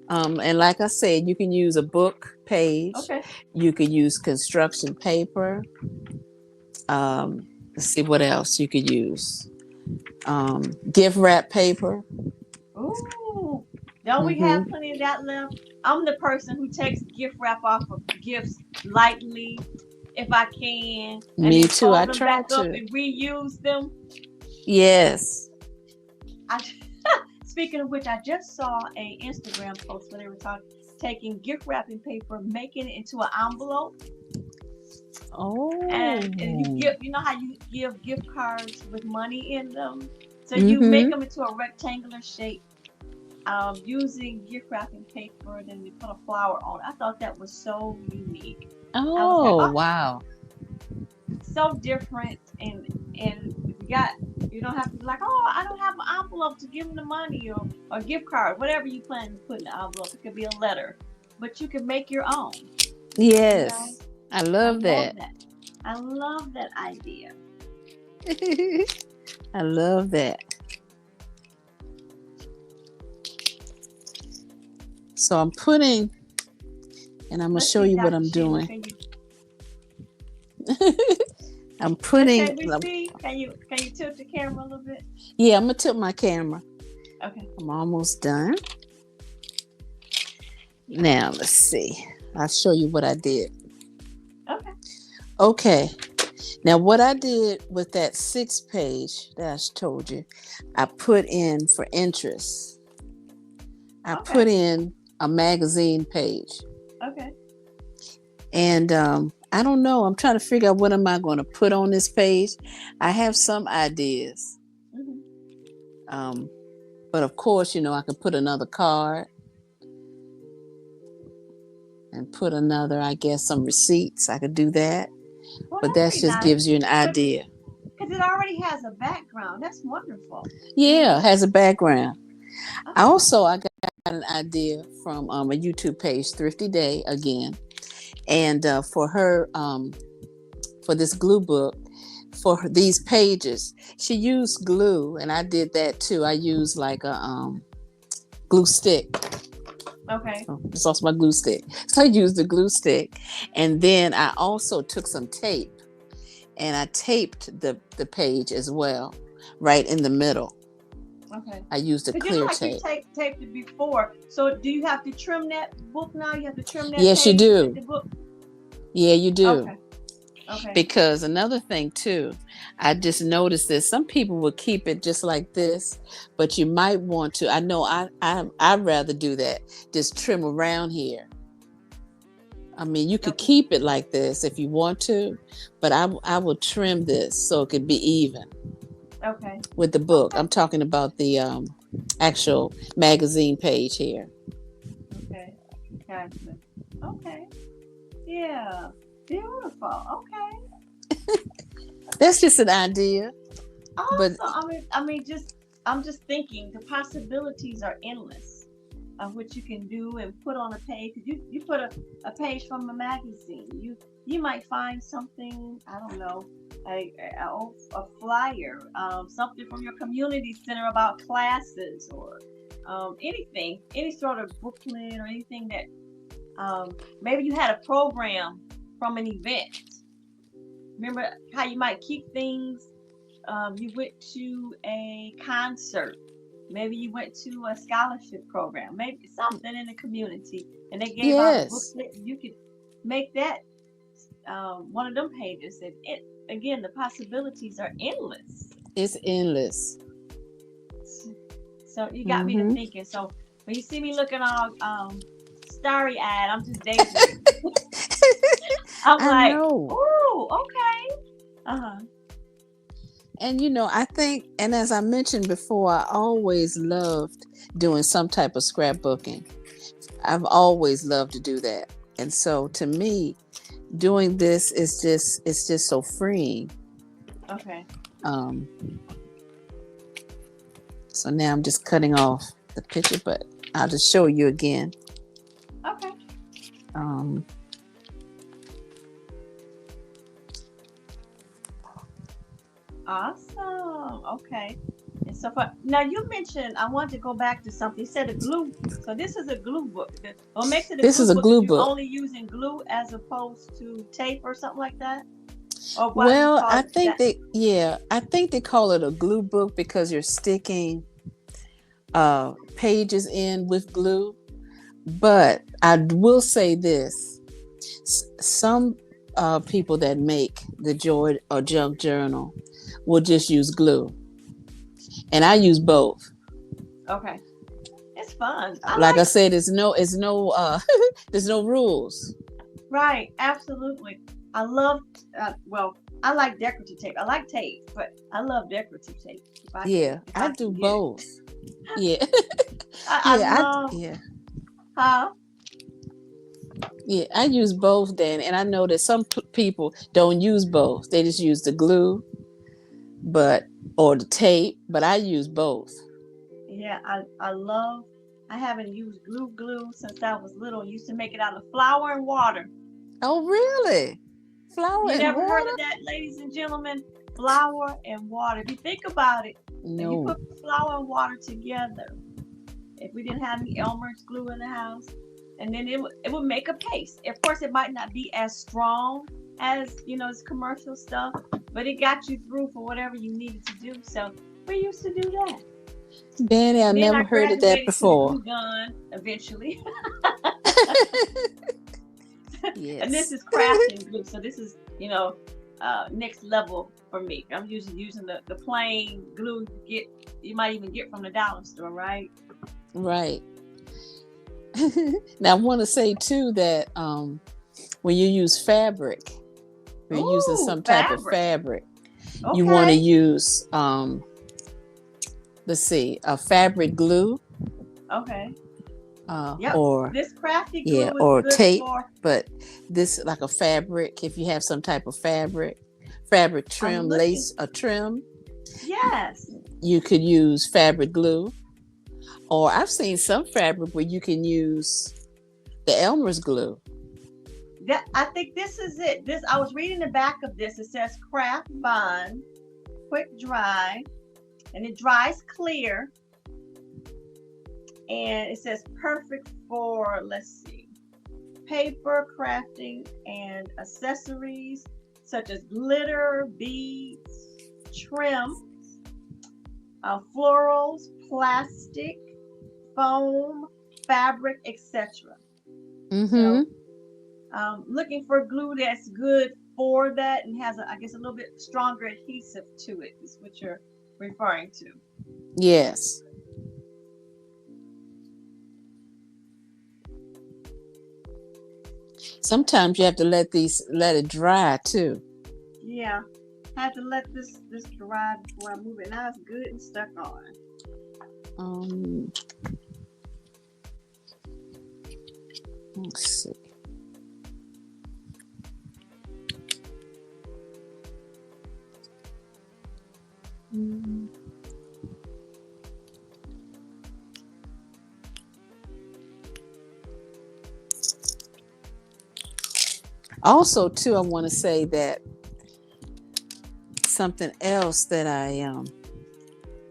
And like I said, you can use a book page, Okay. you could use construction paper. Let's see what else you could use. Gift wrap paper. Ooh, don't we have hmm plenty of that left? I'm the person who takes gift wrap off of gifts lightly, if I can, and Me then too. I fold them back try up to. and reuse them. Yes. I, speaking of which, I just saw a Instagram post where they were taking gift wrapping paper, making it into an envelope, and you Oh. give, you know how you give gift cards with money in them, so you make hmm them into a rectangular shape using gift wrapping paper, then you put a flower on it. I thought that was so unique. I was like, Oh, oh, wow. so different, and you don't have to be like, oh, I don't have an envelope to give them the money or gift card, whatever you plan to put in the envelope. It could be a letter, but you can make your own. You know, Yes. I I love love that. that. I love that idea. I love that. So I'm putting, and I'm going to Let's show see, you what Dr. I'm Sheila, doing. can you? I'm Okay, putting. we see. Can you tilt the camera a little bit? Yeah, I'm gonna tilt my camera. Okay. I'm almost done. Now let's see. I'll show you what I did. Okay. Okay. Now what I did with that 6 page that I told you, I put in for interest. I put Okay. in a magazine page. Okay. And I don't know. I'm trying to figure out what am I going to put on this page. I have some ideas. Hmm. Um, but of course, I could put another card and put another, I guess, some receipts. I could do that. Well, But that'd that be just nice. gives you an idea. Because it already has a background. That's wonderful. Yeah, it has a background. Okay. I got an idea from a YouTube page, Thrifty Day again. And for her, for this glue book, for these pages, she used glue, and I did that too. I used like a glue stick. Okay. Oh, it's also my glue stick. So I used the glue stick, and then I also took some tape, and I taped the page as well, right in the middle. Okay. I used a Because you clear look like you tape. taped it before. So do you have to trim that book now? You have to trim that Yes, you page do. with the book? Yeah, you do. Okay. Okay. Because another thing too, I just noticed that some people will keep it just like this, but you might want to. I know I'd rather do that. Just trim around here. I mean, you could Okay. keep it like this if you want to, but I will trim this so it could be even Okay. with the book. Okay. I'm talking about the actual magazine page here. Okay. Gotcha. Okay. Yeah. Beautiful. Okay. That's just an idea, but Also, I'm just thinking the possibilities are endless of what you can do and put on a page. You put a page from a magazine. You might find something, I don't know, a flyer, something from your community center about classes or anything, any sort of booklet or anything that maybe you had a program from an event. Remember how you might keep things. You went to a concert. Maybe you went to a scholarship program. Maybe something in the community, and they gave out a yes, booklet. You could make that one of them pages. And it again, the possibilities are endless. it's endless. So you got me to Hmm. thinking. So when you see me looking all starry-eyed, I'm just daydreaming. I'm I like, know. ooh, okay. Uh-huh. And I think, and as I mentioned before, I always loved doing some type of scrapbooking. I've always loved to do that. And so to me, doing this is it's just so freeing. Okay. Um, so now I'm just cutting off the picture, but I'll just show you again. Okay. Um, Awesome. Okay. And so far, now you mentioned I wanted to go back to something. You said a glue. So this is a glue book. What makes it a this glue is a book is glue you book. only using glue as opposed to tape or something like that? Or why do you Well, call I it think that? they call it a glue book because you're sticking pages in with glue. But I will say this: some people that make the Joy or Junk Journal will just use glue, and I use both. Okay. It's fun. I Like I like said, there's no rules. right. Absolutely. I love well, I like decorative tape. I like tape, but I love decorative tape. Yeah, If I I do can get it. both. Yeah, I yeah, love huh? I use both, Dan, and I know that some people don't use both. They just use the glue, but or the tape. But I use both. Yeah, I love. I haven't used glue since I was little. I used to make it out of flour and water. Oh, really? Flour You and never heard water? of that, ladies and gentlemen? Flour and water. If you think about it, if you No. put flour and water together, if we didn't have any Elmer's glue in the house, and then it would make a paste. Of course, it might not be as strong as it's commercial stuff, but it got you through for whatever you needed to do. So we used to do that. Danny, I Then I never heard of that graduated to the before. glue gun eventually. And this Yes. is crafting glue. So this is, next level for me. I'm usually using the plain glue you might even get from the dollar store, right? Right. Now I want to say too that when you use fabric, when you're using Ooh, some type of fabric. fabric, you want to Okay. use let's see, a fabric glue, Okay. Yep. or This crafty yeah, glue is or good tape. for. But this like a fabric. If you have some type of fabric I'm trim, looking. lace, a trim, Yes. you could use fabric glue. Or I've seen some fabric where you can use the Elmer's glue. I think this is it. This I was reading the back of this. It says craft bond, quick dry, and it dries clear. And it says perfect for, let's see, paper crafting and accessories such as glitter, beads, trim, florals, plastic, foam, fabric, etc. Mm-hmm. So looking for glue that's good for that and has, I guess, a little bit stronger adhesive to it is what you're referring to. Yes. Sometimes you have to let it dry too. Yeah, had to let this dry before I move it. Now it's good and stuck on. Um, let's see. Also, too, I want to say that something else that I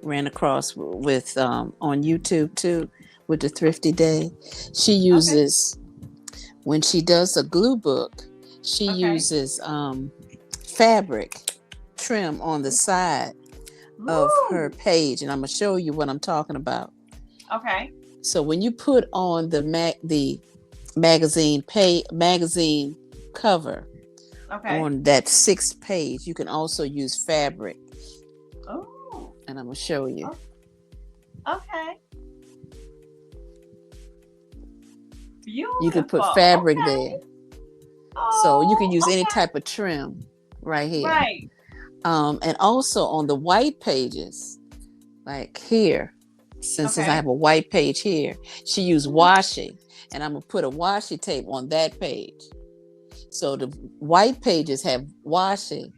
ran across with on YouTube too, with the Thrifty Day. She uses when she does a glue book, she uses fabric trim on the side of her page, and I'm gonna show you what I'm talking about. Okay. So when you put on the magazine cover on that 6th page, you can also use fabric. Oh. And I'm gonna show you. Okay. Beautiful. You can put fabric there. So you can use any type of trim right here. Right. And also on the white pages, like here, since I have a white page here, she used washi, and I'm gonna put a washi tape on that page. So the white pages have washi,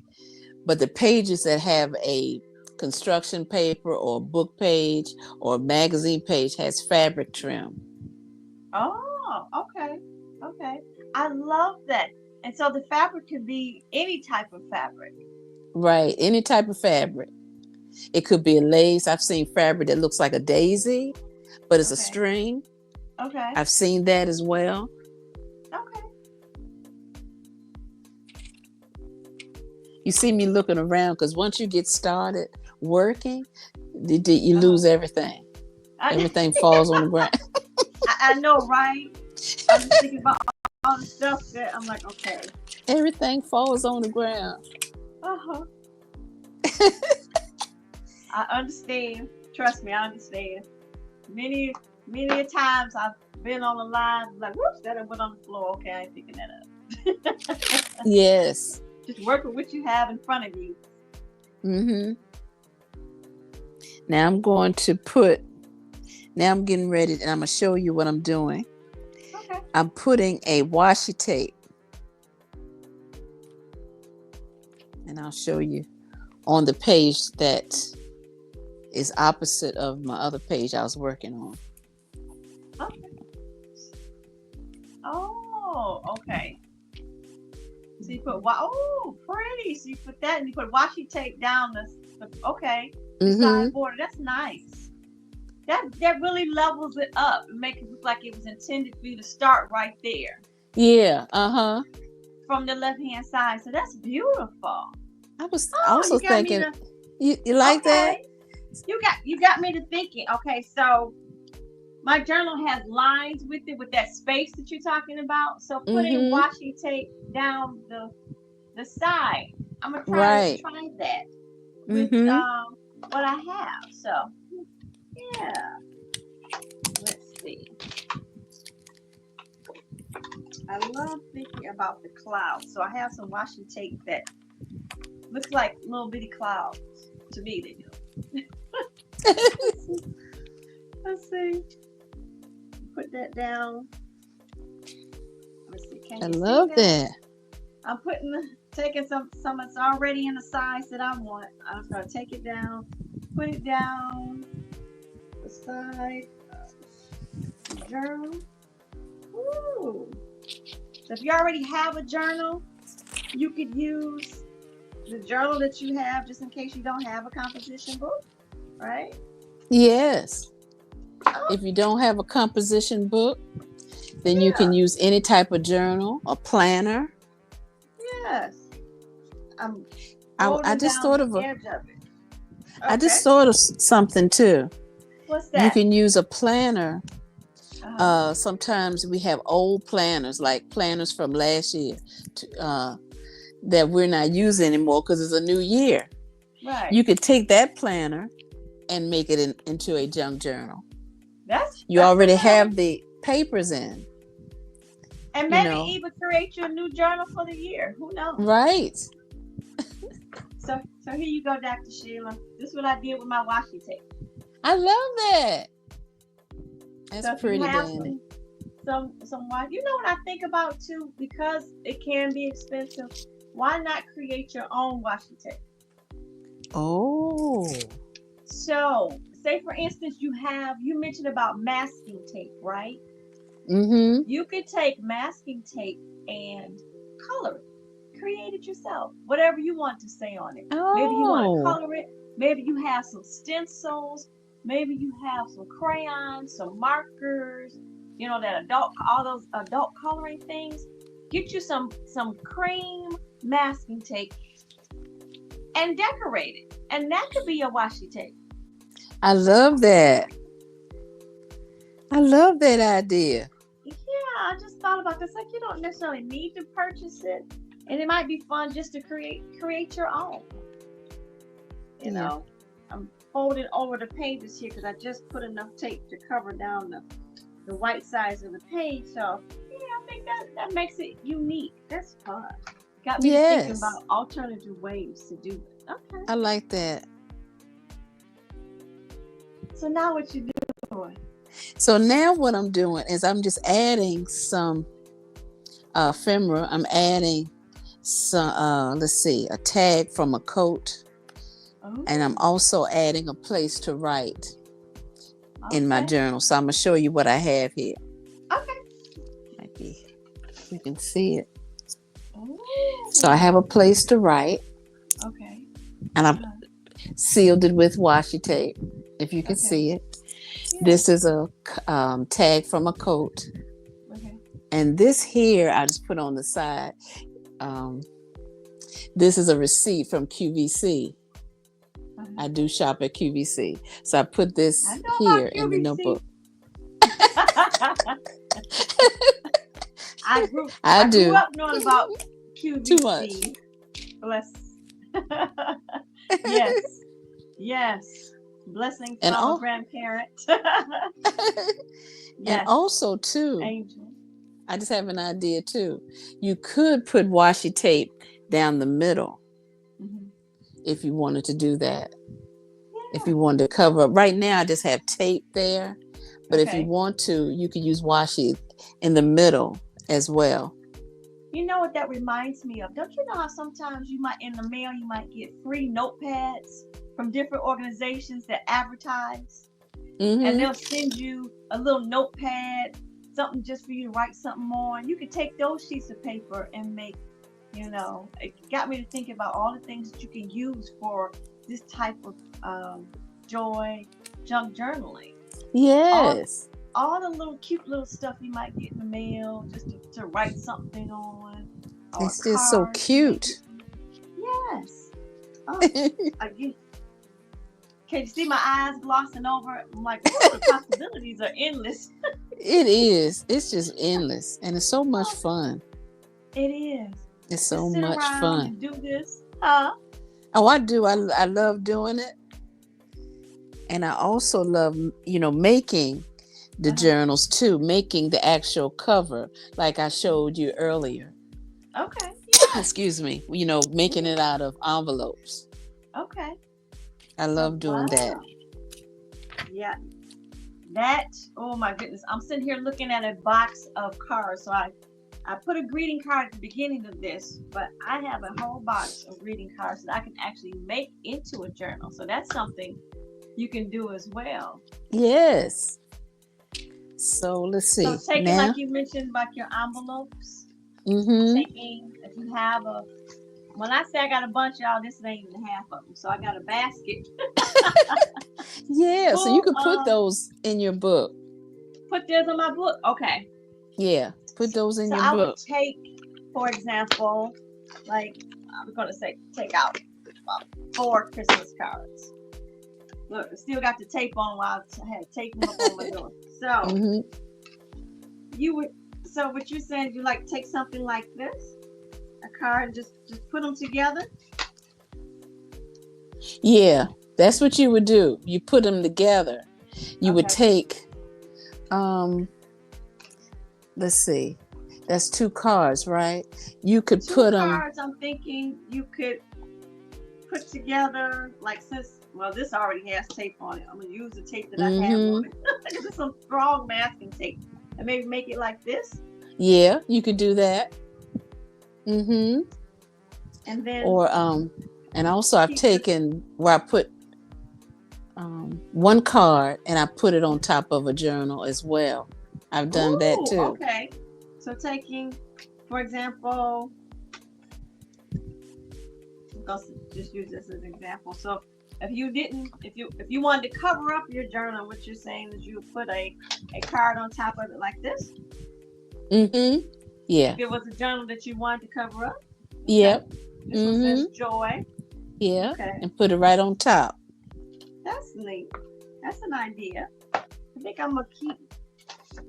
but the pages that have a construction paper or book page or magazine page has fabric trim. Oh, okay. Okay. I love that. And so the fabric could be any type of fabric. Right. Any type of fabric. It could be a lace. I've seen fabric that looks like a daisy, but it's a string. Okay. I've seen that as well. Okay. You see me looking around because once you get started working, you lose everything. Everything falls on the ground. I know, right? I'm just thinking about all the stuff that I'm like, okay. Everything falls on the ground. Uh-huh. I understand. Trust me, I understand. Many a times I've been on the line, like, whoops, that went on the floor. Okay, I ain't picking that up. Yes. Just work with what you have in front of you. Mm-hmm. Now I'm getting ready, and I'm going to show you what I'm doing. Okay. I'm putting a washi tape. And I'll show you on the page that is opposite of my other page I was working on. Okay. Oh, okay. So you put, pretty. So you put that and you put washi tape down the side border. That's nice. That really levels it up and makes it look like it was intended for you to start right there. Yeah, uh-huh. from the left hand side. So that's beautiful. I was Oh, also you got me thinking, to you like that? okay. You got me to thinking. Okay, so my journal has lines with it with that space that you're talking about. So putting Mm-hmm. washi tape down the side. I'm gonna Right. try that with Mm-hmm. what I have. So yeah, let's see. I love thinking about the clouds. So I have some washi tape that looks like little bitty clouds. To me, they do. Let's see. Put that down. Let's see. Can I you see love that? that. I'm taking some that's already in the size that I want. I'm gonna take it down, put it down the side of the journal. Ooh. So if you already have a journal, you could use the journal that you have just in case you don't have a composition book, right? Yes. Oh, If you don't have a composition book, then you can yeah. use any type of journal, a planner. Yes. I'm I folding just down thought the of a edge of it. I Okay. just thought of something too. What's You that? can use a planner. Uh-huh. Sometimes we have old planners, like planners from last year, that we're not using anymore because it's a new year. Right. You could take that planner and make it into a junk journal. You That's a already good idea. have the papers in, And you maybe know, even create your new journal for the year. Who knows? right? So here you go, Dr. Sheila. This is what I did with my washi tape. I love that. That's So if you pretty, have Danny. some washi, you know what I think about too, because it can be expensive. Why not create your own washi tape? Oh, So say for instance you mentioned about masking tape, right? mm-hmm. You could take masking tape and color it. Create it yourself. Whatever you want to say on it. Maybe you want to Oh, color it. Maybe you have some stencils. Maybe you have some crayons, some markers. You know that all those adult coloring things. Get you some cream masking tape and decorate it. And that could be your washi tape. I love that. I love that idea. Yeah, I just thought about this. Like you don't necessarily need to purchase it, and it might be fun just to create your own. You Yeah. know, I'm folding over the pages here because I just put enough tape to cover down the white sides of the page. So yeah, I think that makes it unique. That's fun. Got me to thinking Yes, about alternative ways to do it. Okay. I like that. So now what you doing? So now what I'm doing is I'm just adding some ephemera. I'm adding some, let's see, a tag from a coat. Oh, And I'm also adding a place to write in my okay. journal. So I'm going to show you what I have here. Okay. Maybe you can see it. Ooh. So I have a place to write. Okay. And I've sealed it with washi tape, if you can Okay. see it. Yeah. This is a tag from a coat. Okay. And this here, I just put on the side. This is a receipt from QVC. I do shop at QVC. So I put this here in the notebook. I grew do. up knowing about QVC. Too much. Bless. Yes. Yes. Blessings from a grandparent. Yes. And also, too, Angel. I just have an idea, too. You could put washi tape down the middle if you wanted to do that. Yeah. If you wanted to cover up. Right now, I just have tape there. But if you want to, you could use washi in the middle as well. You know what that reminds me of? Don't you know how sometimes in the mail, you might get free notepads from different organizations that advertise? Mm-hmm. And they'll send you a little notepad, something just for you to write something on. You could take those sheets of paper and make, it got me to think about all the things that you can use for this type of joy junk journaling. Yes. All the little cute little stuff you might get in the mail just to write something on. or It's just so cards, maybe. cute. Yes. Oh, again. Can you see my eyes glossing over? I'm like, oh, the possibilities are endless. It is. It's just endless. And it's so much Oh, fun. it is. It's Just so sit much around fun. and do this. Huh? Oh, I do. I love doing it. And I also love, making the Uh-huh. journals too, making the actual cover like I showed you earlier. Okay. Yes. Excuse me. Making it out of envelopes. Okay. I So love doing that. wow. Yeah. That. Oh my goodness. I'm sitting here looking at a box of cards. So I put a greeting card at the beginning of this, but I have a whole box of greeting cards that I can actually make into a journal. So that's something you can do as well. Yes. So let's So see. taking, like Now. you mentioned, like your envelopes, Mm-hmm. taking, if you have a, when I say I got a bunch, y'all, this ain't even half of them. So I got a basket Yeah. So you full could put of, those in your book. put this in my book. Okay. Yeah. Put those in So your I would book. take, for example, like, I'm going to say, take out about 4 Christmas cards. Look, I still got the tape on while I had tape them up on my door. So Mm-hmm. you would, so what you're saying, you like take something like this, a card, and just put them together. Yeah. That's what you would do. You put them together. You would Okay. take, um, let's see, that's 2 cards, right? You could 2 put them. cards. I'm thinking you could put together, like, since, well, this already has tape on it. I'm gonna use the tape that I have on Mm-hmm. it because it's some strong masking tape, and maybe make it like this, Yeah, you could do that. Mm-hmm. and then Or and also I've keep this. taken where I put one card and I put it on top of a journal as well. I've done that Ooh, too. okay. So taking, for example, let's just use this as an example. So if you didn't, if you wanted to cover up your journal, what you're saying is you would put a card on top of it like this. Mm-hmm. Yeah. If it was a journal that you wanted to cover up. Okay. Yep. This one Mm-hmm. says joy. Yeah. Okay. And put it right on top. That's neat. That's an idea. I think I'm gonna keep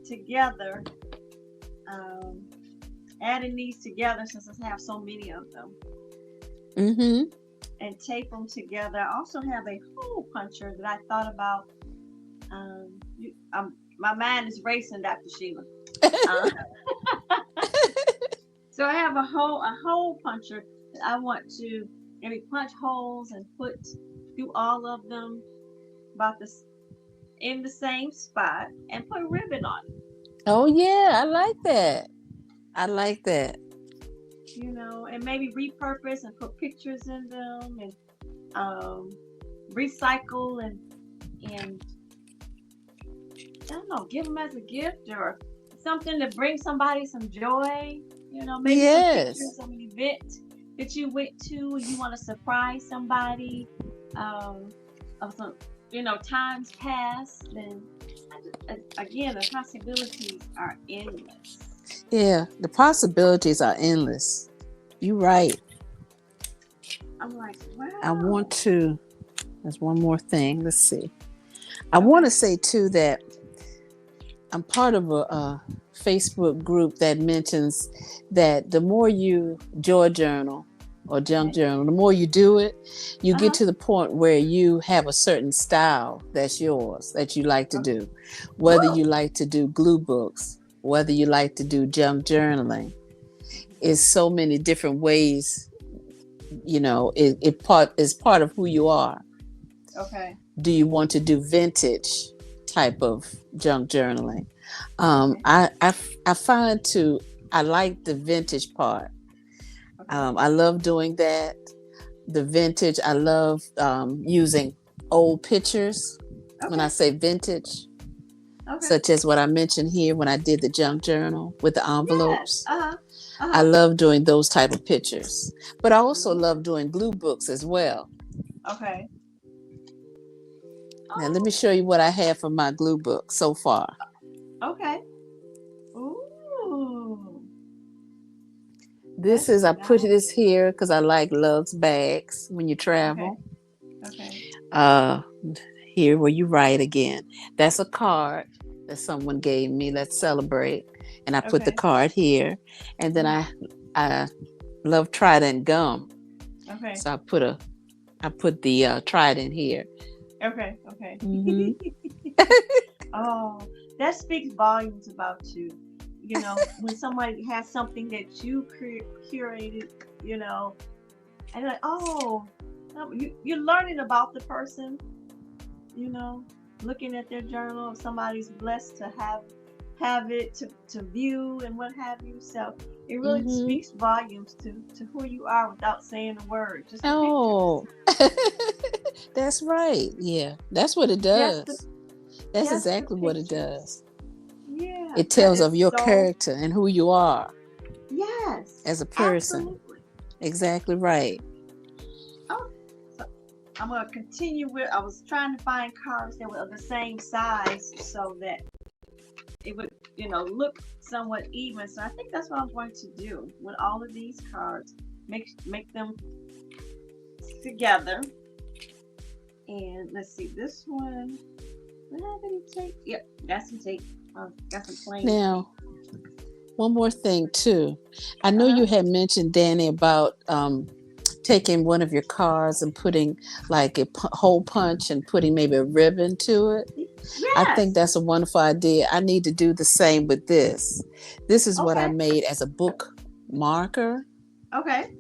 together, adding these together since I have so many of them, Mm-hmm. and tape them together. I also have a hole puncher that I thought about. My mind is racing, Dr. Sheila. Uh, so I have a hole puncher that I want to maybe punch holes and do all of them about this in the same spot and put ribbon on it. Oh yeah, I like that. I like that. And maybe repurpose and put pictures in them, and recycle and I don't know, give them as a gift or something to bring somebody some joy. Maybe some Yes. pictures of an event that you went to and you want to surprise somebody, of some, times past. And again, the possibilities are endless. Yeah, the possibilities are endless. You're right. I'm like, I want wow. to, there's one more thing. Let's see. I want Okay. to say too that I'm part of a Facebook group that mentions that the more you joy journal or junk Okay. journal, the more you do it, you get Uh-huh. to the point where you have a certain style that's yours that you like to Okay. do. Whether Woo. you like to do glue books, whether you like to do junk journaling, is so many different ways. It is part of who you are. Okay. Do you want to do vintage type of junk journaling? Okay. I find I like the vintage part. Okay. I love doing that. The vintage, I love using old pictures when I Okay. say vintage, Okay. such as what I mentioned here when I did the junk journal with the Yes. envelopes. Uh-huh. I Uh-huh. love doing those type of pictures, but I also Mhm. love doing glue books as well. Okay. Now let me Oh, show you what I have for my glue book so far. okay. Ooh. This is, I put this here because I like lugs bags when you travel. Okay. Uh, Here where you write again. That's a card that someone gave me. Let's celebrate. And I put the Okay. card here. And then I love Trident gum. Okay. So I put the Trident here. Okay. Okay. Hmm. Oh, that speaks volumes about you. You know, when somebody has something that you curated, you know, and like, oh, you're learning about the person, you know, looking at their journal. If somebody's blessed to have it to view and what have you. So it really Hmm. speaks volumes to who you are without saying a word, just the pictures. Oh, that's right. Yeah, that's what it Just the does. That's just the exactly what it pictures. does. Yeah, It that tells is of your so. character and who you are Yes, as a person. absolutely. Exactly right. Oh, so I'm gonna continue with. I was trying to find cards that were of the same size so that it would, look somewhat even. So I think that's what I'm going to do with all of these cards. Make them together. And let's see, this one. Do I have any tape? Yep, got some tape. Got some plain Now, tape. one more thing too. I know Uh-huh. you had mentioned, Danny, about taking one of your cards and putting like a hole punch and putting maybe a ribbon to it. I think Yes. that's a wonderful idea. I need to do the same with this. This is what I Okay. made as a book marker. Okay.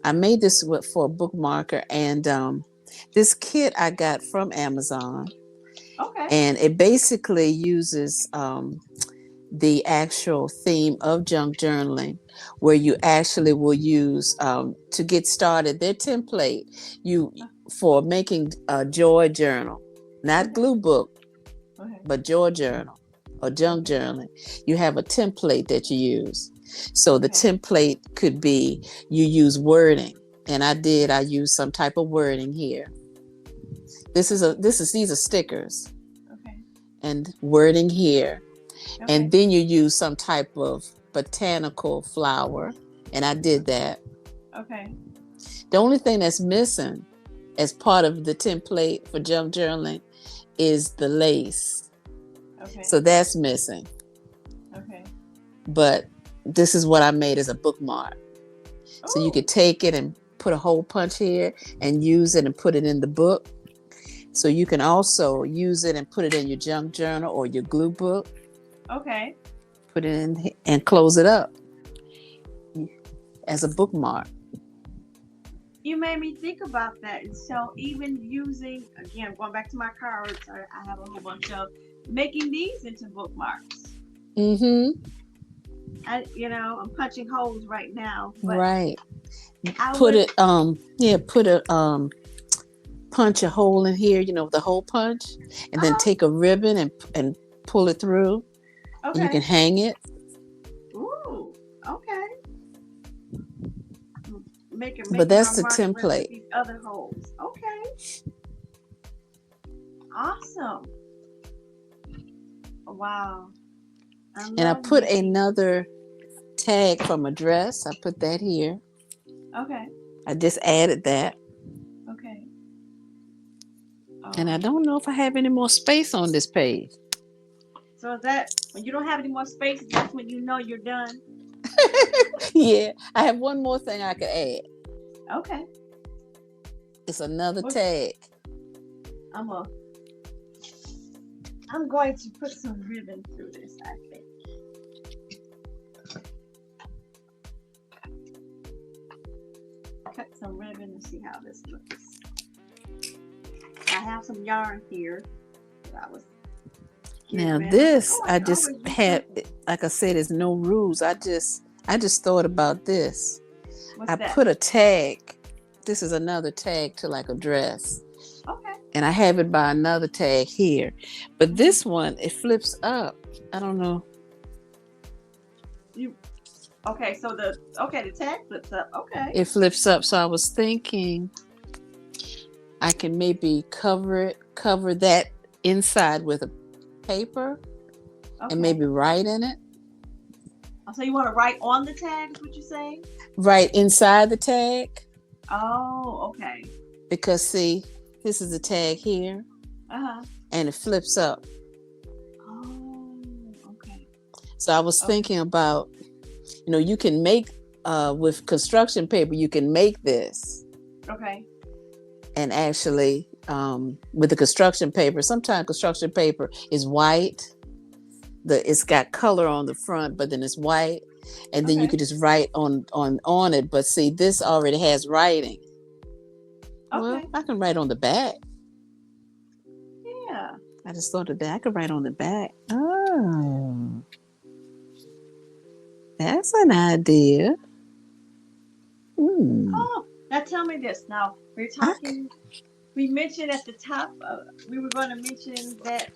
I made this for a book marker, and this kit I got from Amazon, Okay. and it basically uses the actual theme of junk journaling, where you actually will use to get started their template you for making a joy journal, not Okay. glue book, Okay. but joy journal or junk Okay. journaling. You have a template that you use. So the Okay. template could be, you use wording, and I use some type of wording here. These are stickers Okay. and wording here. And Okay. then you use some type of botanical flower, and I did that. Okay. The only thing that's missing as part of the template for junk journaling is the lace. Okay. So that's missing. Okay. But this is what I made as a bookmark. So you Oh. could take it and put a hole punch here and use it and put it in the book. So you can also use it and put it in your junk journal or your glue book. Okay. Put it in and close it up as a bookmark. You made me think about that. And so even using, again, going back to my cards, I have a whole bunch of making these into bookmarks. Mm-hmm. I'm punching holes right now, but Right. I Put would. it put a punch a hole in here, the hole punch, and then Uh-huh. take a ribbon and pull it through, and you Okay. can hang it. Ooh. Okay. But Making my that's the mark with template. these other holes. Okay. Awesome. Wow. I And I love put making. another tag from a dress. I put that here. Okay. I just added that. Okay. And I Oh. don't know if I have any more space on this page. So that when you don't have any more space, that's when you know you're done. Yeah, I have one more thing I could add. Okay. It's another What? tag. I'm going to put some ribbon through this, I think. Cut some ribbon and see how this looks. I have some yarn here that I was Now getting rid of. this, I I can just always use had, something. like I said, there's no rules. I just thought about this. What's I that? put a tag. This is another tag to like a dress. Okay. And I have it by another tag here. But this one, it flips up. I don't know. Okay, so the tag flips up. Okay. It flips up. So I was thinking I can maybe cover that inside with a paper Okay. and maybe write in it. So you want to write on the tag, is what you're saying? Right inside the tag. Oh, okay. Because see, this is the tag here, Uh-huh. and it flips up. Oh, okay. So I was Okay. thinking about, you can make with construction paper, you can make this, Okay. and actually with the construction paper, sometimes construction paper is white. It's got color on the front, but then it's white, and then you Okay. could just write on it. But see, this already has writing. Well, Okay. I can write on the back. Yeah. I just thought of that. I could write on the back. Oh, that's an idea. Hmm. Oh, now tell me this. Now we're I, talking. We mentioned at the top. We were going to mention that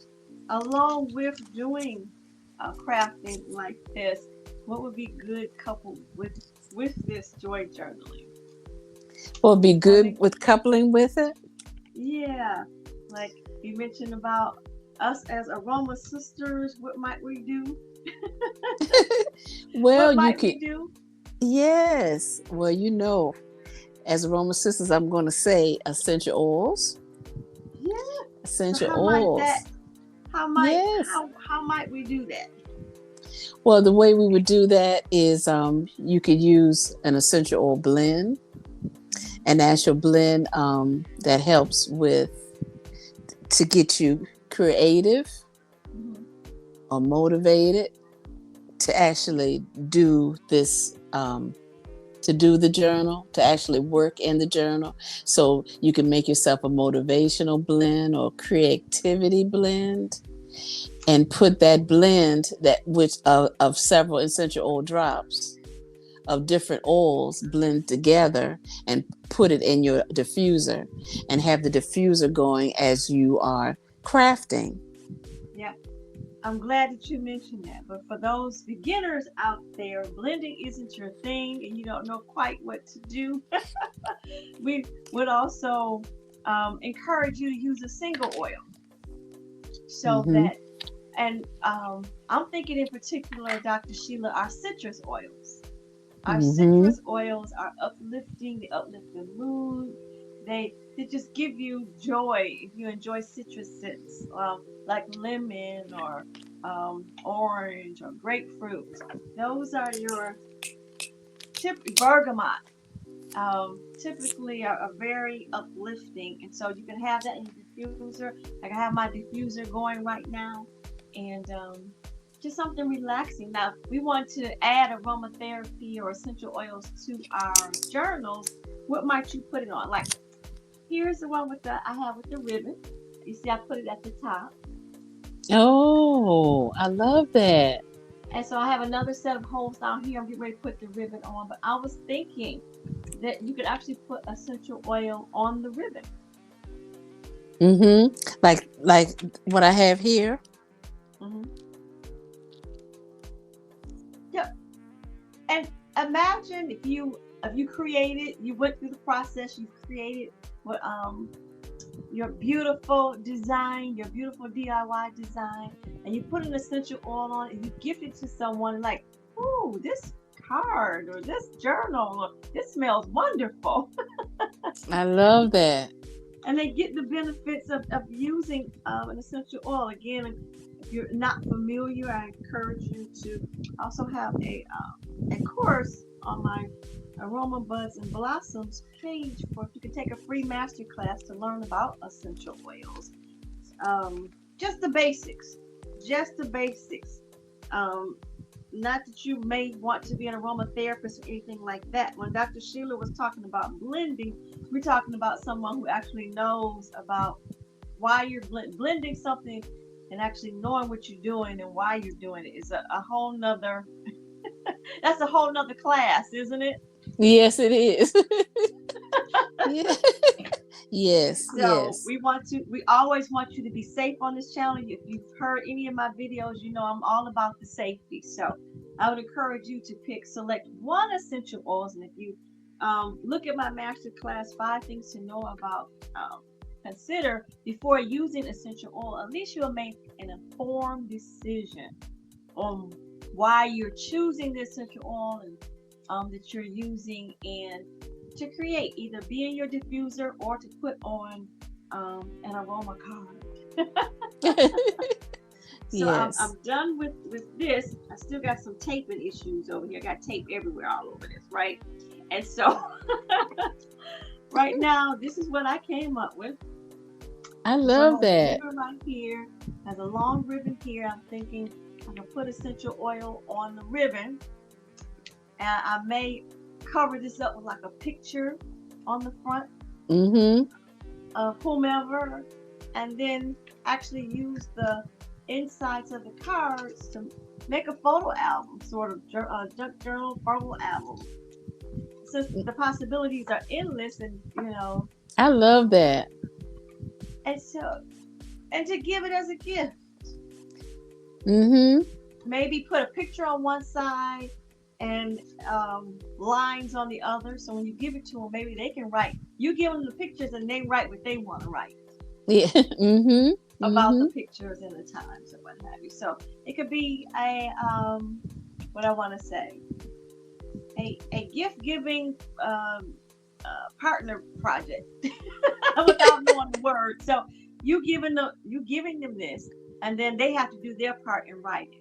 along with doing crafting like this, what would be good coupled with this joy journaling? will be Tell good me. with coupling with it. Yeah, like you mentioned about us as Aroma Sisters. What might we do? Well, What you might can. we do? Yes. Well, as Aroma Sisters, I'm going to say essential oils. Yeah. So Essential how might that? oils. How might Yes. how might we do that? Well, the way we would do that is you could use an essential oil blend, an actual blend that helps to get you creative Mhm. or motivated to actually do this, to do the journal, to actually work in the journal. So you can make yourself a motivational blend or creativity blend, and put that blend of several essential oil drops of different oils blend together, and put it in your diffuser, and have the diffuser going as you are crafting. Yeah. I'm glad that you mentioned that. But for those beginners out there, blending isn't your thing and you don't know quite what to do, we would also encourage you to use a single oil so Mm-hmm. that, and I'm thinking in particular, Dr. Sheila, our citrus oils. Our Mm-hmm. citrus oils are uplifting, they uplift the mood. They just give you joy if you enjoy citrus scents, like lemon or orange or grapefruit. Those are your bergamot. Typically are very uplifting, and so you can have that in your diffuser. Like I have my diffuser going right now, and just something relaxing. Now, we want to add aromatherapy or essential oils to our journals. What might you put it on? Like here's the one I have with the ribbon. You see, I put it at the top, Oh, I love that. and so I have another set of holes down here. I'm getting ready to put the ribbon on, but I was thinking that you could actually put essential oil on the ribbon. Mm-hmm. Like what I have here. Hmm. Yep. And imagine if you created, you went through the process, you created what your beautiful design, your beautiful DIY design, and you put an essential oil on it, and you gift it to someone like, oh, this card or this journal, or this smells wonderful. I love that. And they get the benefits of using an essential oil. Again, if you're not familiar, I encourage you to also have a course on my Aroma Buds and Blossoms page for if you can take a free master class to learn about essential oils. Um, just the basics, just the basics. Um, Not that you may want to be an aromatherapist or anything like that. When Dr. Sheila was talking about blending, we're talking about someone who actually knows about why you're blending something, and actually knowing what you're doing and why you're doing it is a whole nother, that's a whole nother class, isn't it? Yes, it is. Yeah. Yes, So yes. we always want you to be safe on this channel. If you've heard any of my videos, you know I'm all about the safety. So I would encourage you to select one essential oils, and if you look at my master class, 5 things to know about, consider before using essential oil, at least you'll make an informed decision on why you're choosing the essential oil and that you're using, and to create either be in your diffuser or to put on an aroma card. So Yes. I'm done with this. I still got some taping issues over here. I got tape everywhere all over this, right? And so right now, this is what I came up with. I So I love have a that. ribbon right here. Has a long ribbon here. I'm thinking I'm gonna put essential oil on the ribbon, and I may cover this up with like a picture on the front Mm-hmm. of whomever, and then actually use the insides of the cards to make a photo album, sort of junk journal photo album. Since the possibilities are endless, and I love that. and so and to give it as a gift, Mm-hmm. maybe put a picture on one side and lines on the other. So when you give it to them, maybe they can write. You give them the pictures, and they write what they want to write Yeah. Mm-hmm. about Mm-hmm. the pictures and the times and what have you. So it could be a what I want to say, a gift giving partner project without knowing the word. So you giving them this, and then they have to do their part and write it.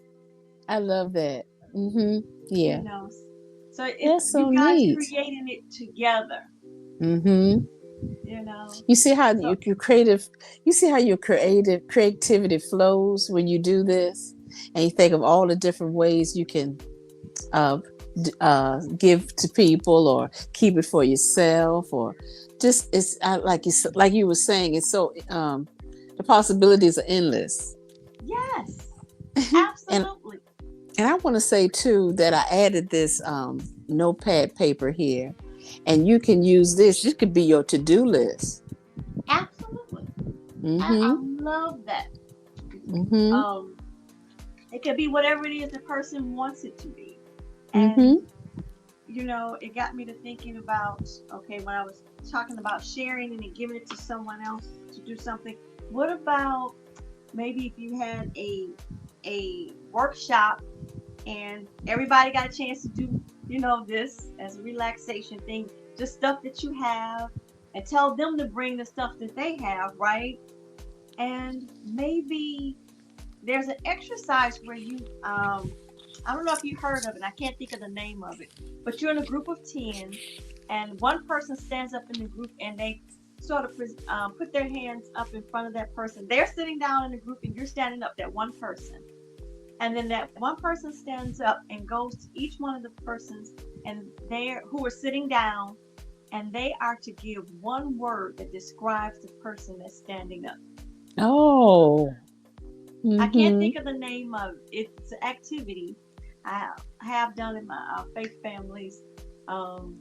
I love that. Mm-hmm. You Yeah. know, so it's That's you so guys neat. creating it together. Mm-hmm. You know, You see how so your creative, you see how your creativity flows when you do this, and you think of all the different ways you can uh, give to people, or keep it for yourself, or just it's like you were saying. It's so the possibilities are endless. yes, and absolutely, and I want to say too that I added this notepad paper here, and you can use this. This could be your to-do list. absolutely. I Mm-hmm. love that. Mm-hmm. Um, it could be whatever it is the person wants it to be, and Mm-hmm. it got me to thinking about, okay, when I was talking about sharing and then giving it to someone else to do something. What about maybe if you had a workshop and everybody got a chance to do, this as a relaxation thing, just stuff that you have, and tell them to bring the stuff that they have, right? And maybe there's an exercise where you I don't know if you heard of it. I can't think of the name of it. But you're in a group of 10, and one person stands up in the group, and they sort of put their hands up in front of that person. They're sitting down in the group, and you're standing up, that one person. And then that one person stands up and goes to each one of the persons and they who are sitting down, and they are to give one word that describes the person that's standing up. Oh. I can't Mm-hmm. think of the name of it. It's an activity I have done in my faith families um,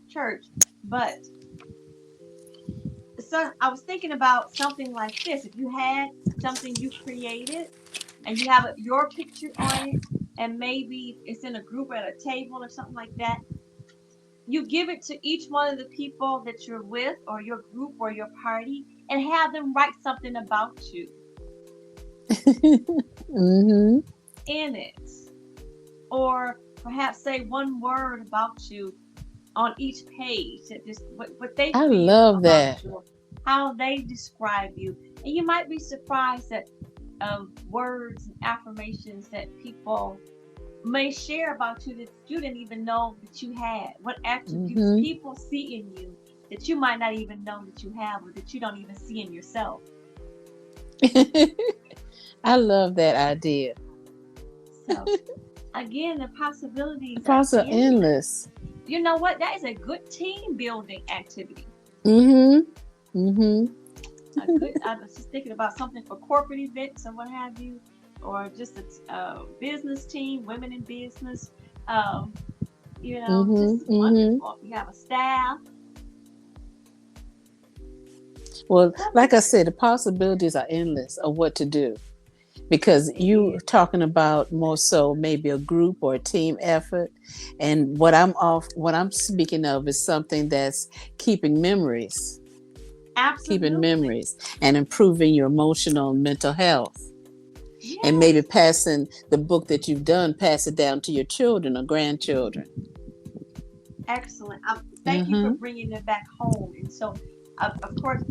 church. But so I was thinking about something like this. If you had something you created and you have your picture on it, and maybe it's in a group at a table or something like that, you give it to each one of the people that you're with, or your group, or your party, and have them write something about you Mm-hmm. in it. Or perhaps say one word about you on each page, that just what they I feel love about that. you, how they describe you. And you might be surprised at words and affirmations that people may share about you that you didn't even know that you had. What attributes Mm-hmm. people see in you that you might not even know that you have, or that you don't even see in yourself. I love that idea. So again, the The possibilities are process are endless. endless. You know what? That is a good team building activity. Mm-hmm. Mm-hmm. I was just thinking about something for corporate events and what have you, or just a business team, women in business. Um, Mm-hmm. just Mm-hmm. wonderful. You have a staff. Well, like I Wonderful. said, the possibilities are endless of what to do, because It you is. talking about more so maybe a group or a team effort, and what I'm speaking of is something that's keeping memories, keeping Absolutely. memories and improving your emotional and mental health. and maybe Yes. passing the book that you've done, pass it down to your children or grandchildren. Excellent. Thank you for Mm-hmm. bringing it back home. And so, of course,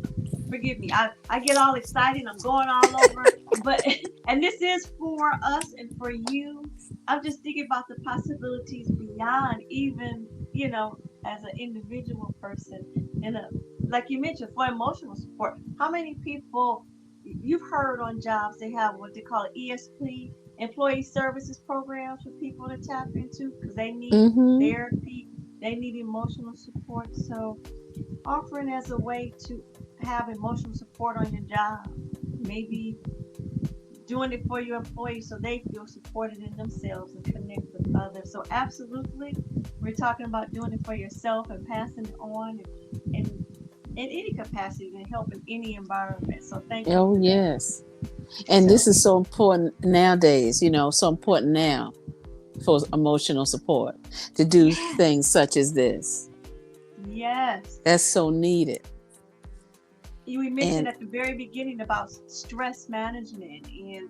forgive me. I get all excited. I'm going all over. But and this is for us and for you. I'm just thinking about the possibilities beyond even, as an individual person and like you mentioned, for emotional support. How many people you've heard on jobs they have what they call ESP, employee services programs for people to tap into because they need Mm-hmm. therapy, they need emotional support. So offering as a way to have emotional support on your job, maybe doing it for your employees so they feel supported in themselves and connect with others. So absolutely, we're talking about doing it for yourself and passing it on and in any capacity to help in any environment. So thank you Oh, for that. yes. And So this is so important nowadays, so important now for emotional support to do yes, things such as this. yes. That's so needed. We mentioned And at the very beginning about stress management and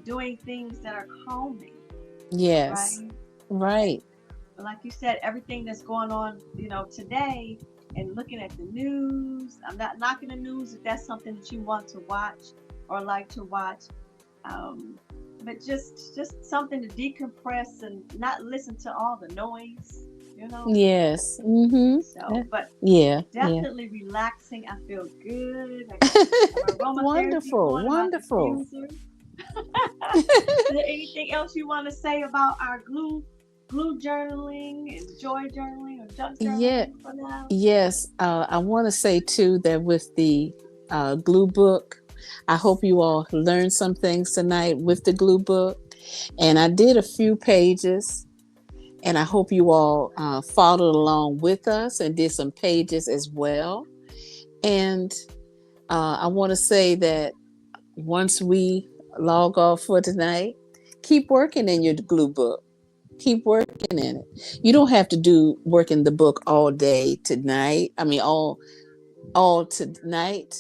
doing things that are calming, yes, right? right. Like you said, everything that's going on, today and looking at the news. I'm not knocking the news if that's something that you want to watch or like to watch. Um, but just something to decompress and not listen to all the noise, you know. Yes. Mm-hmm. So, but Yeah, yeah. definitely relaxing. I feel good. I got my aromatherapy Wonderful, going, my wonderful. diffuser. Is there anything else you want to say about our glue journaling and joy journaling or junk Yeah, journaling for now? yes. I want to say too that with the glue book, I hope you all learned some things tonight with the glue book. And I did a few pages, and I hope you all followed along with us and did some pages as well. And I want to say that once we log off for tonight, keep working in your glue book. Keep working in it. You don't have to do work in the book all day tonight. I mean, all tonight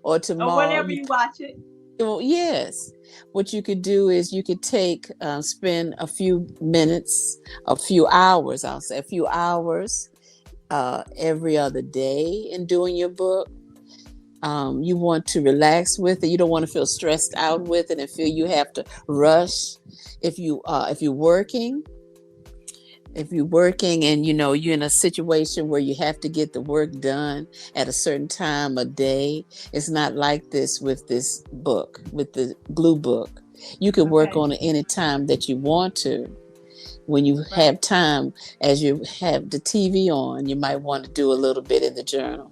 or Or tomorrow. whenever you watch it. Well, yes. What you could do is you could spend a few minutes, a few hours, I'll say a few hours every other day in doing your book. You want to relax with it. You don't want to feel stressed out with it and feel you have to rush. If you're working, and you're in a situation where you have to get the work done at a certain time a day, it's not like this with this book, with the glue book. You can work Okay. on it any time that you want to. When you Right. have time, as you have the TV on, you might want to do a little bit in the journal,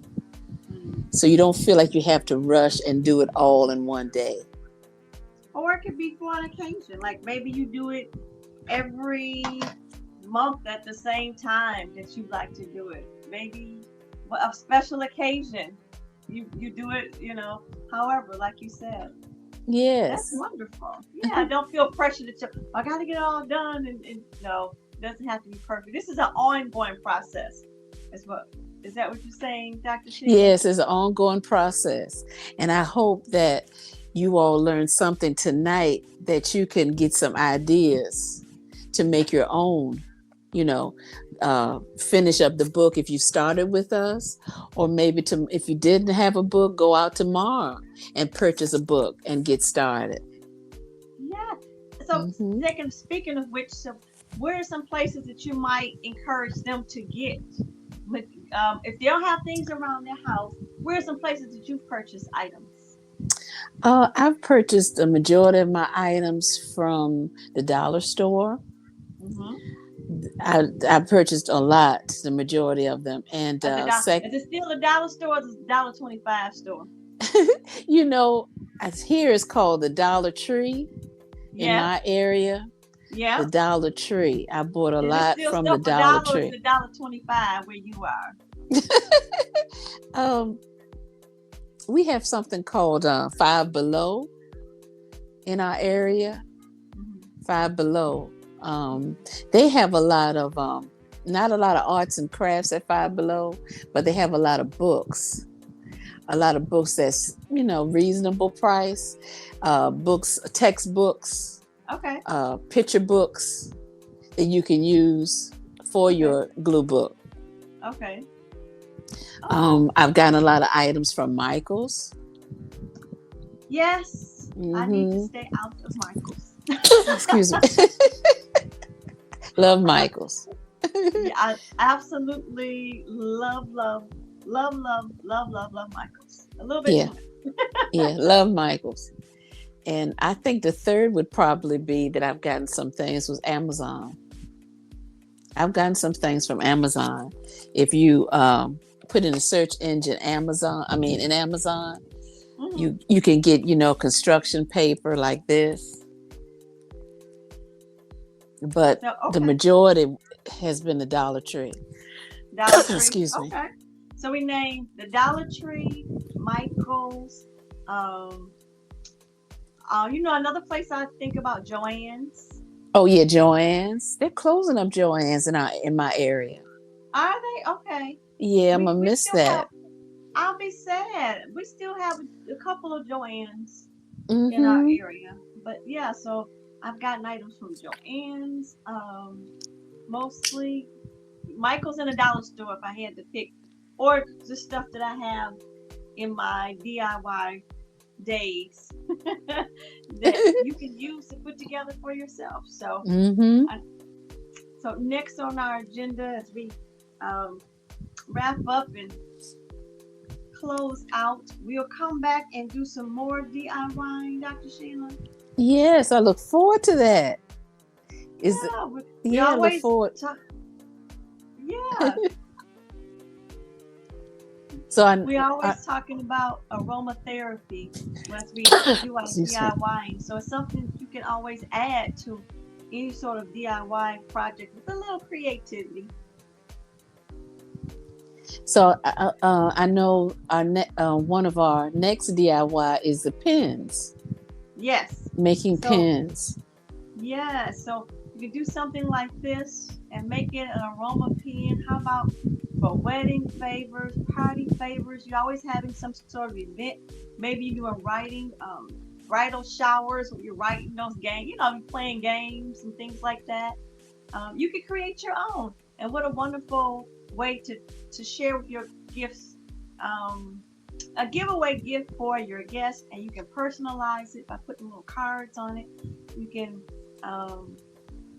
Mm. so you don't feel like you have to rush and do it all in one day. Or it could be for an occasion. Like maybe you do it every month at the same time that you like to do it. Maybe a special occasion. You do it, however, like you said. That's Yes. wonderful. Yeah, don't feel pressure to I gotta get it all done and no, it doesn't have to be perfect. This is an ongoing process. Is that what you're saying, Dr. Sheila? Yes, it's an ongoing process. And I hope that you all learned something tonight that you can get some ideas to make your own, you know, finish up the book if you started with us, or maybe if you didn't have a book, go out tomorrow and purchase a book and get started. Yeah. So Hmm. speaking of which, so where are some places that you might encourage them to get? With if they don't have things around their house, where are some places that you purchase items? I've purchased the majority of my items from the dollar store. Mm-hmm. I purchased a lot, the majority of them, and At the is it still a dollar store? Or is it $1.25 store? you know, as here it's called the Dollar Tree in Yeah, my area. yeah. The Dollar Tree. I bought a Is it lot still from the stuff a Dollar dollar or is Tree. it $1.25 where you are? um, we have something called Five Below in our area. Mm-hmm. Five Below. They have a lot of not a lot of arts and crafts at Five Below, but they have a lot of books. a lot of books that's, reasonable price, books, textbooks, Okay. picture books that you can use for Okay. your glue book. Okay. Oh, I've gotten a lot of items from Michael's. yes. I need to Hmm. stay out of Michael's. Excuse me. Love Michael's. Yeah, I absolutely love Michael's. A little bit Yeah, too much. yeah, love Michael's. And I think the third would probably be that I've gotten some things was Amazon. I've gotten some things from Amazon. If you put in a search engine in Amazon, Hmm. you can get, construction paper like this. But So the okay, majority has been the Dollar Tree. Dollar Tree. Excuse me. Okay. So we named the Dollar Tree, Michael's. Um, another place I think about, Joann's. Oh yeah, Joann's. They're closing up Joann's in my area. Are they okay? Yeah, I'm We gonna we miss still have. that. I'll be sad. We still have a couple of Joann's in our Mm-hmm. area, but yeah. So I've gotten items from Joann's. Mostly Michael's and a dollar store if I had to pick, or the stuff that I have in my DIY days that you can use to put together for yourself. So, Mm-hmm. I, so next on our agenda as we um, wrap up and close out, we'll come back and do some more DIY, Dr. Sheila. Yes, I look forward to that. Is it? Yeah, we Yeah, I look always forward. talk. Yeah, So we I always talking about aromatherapy as we do our excuse me. DIYing. So it's something you can always add to any sort of DIY project with a little creativity. So I know one of our next DIY is the pins, Yes. making So pins. yeah. So you can do something like this and make it an aroma pen. How about for wedding favors, party favors? You're always having some sort of event. Maybe you're doing writing, bridal showers where you're writing those games. You're playing games and things like that. You can create your own. And what a wonderful way to share with your gifts. Um, a giveaway gift for your guests, and you can personalize it by putting little cards on it. You can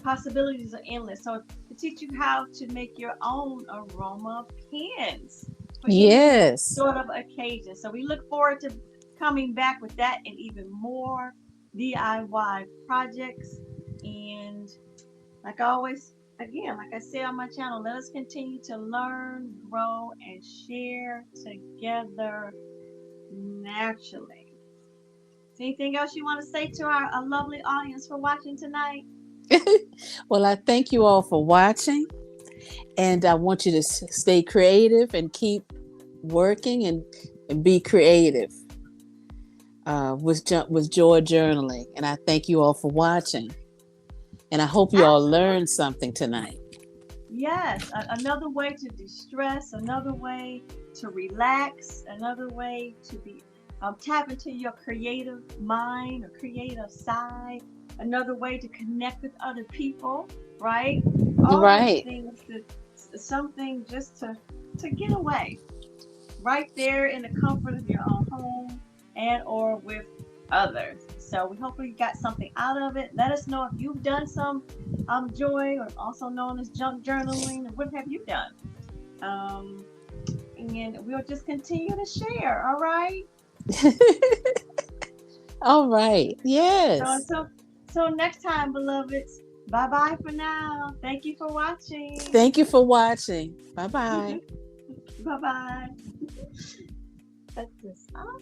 possibilities are endless. So to teach you how to make your own aroma pens for any Yes. sort of occasion. So we look forward to coming back with that and even more DIY projects. And like always, again, like I said on my channel, let us continue to learn, grow, and share together naturally. Is anything else you want to say to our lovely audience for watching tonight? Well, I thank you all for watching, and I want you to stay creative and keep working and be creative with joy journaling. And I thank you all for watching, and I hope you all Absolutely. learned something tonight. Yes, another way to distress, another way to relax, another way to be tap into your creative mind or creative side, another way to connect with other people, right? All those Right. things that something just to get away, right there in the comfort of your own home and or with others. So we hopefully you got something out of it. Let us know if you've done some joy, or also known as junk journaling, and what have you done? Um, and we'll just continue to share. All right. All right. So Yes. so next time, beloveds. Bye bye for now. Thank you for watching. Thank you for watching. Bye bye. Bye bye. Cut this off.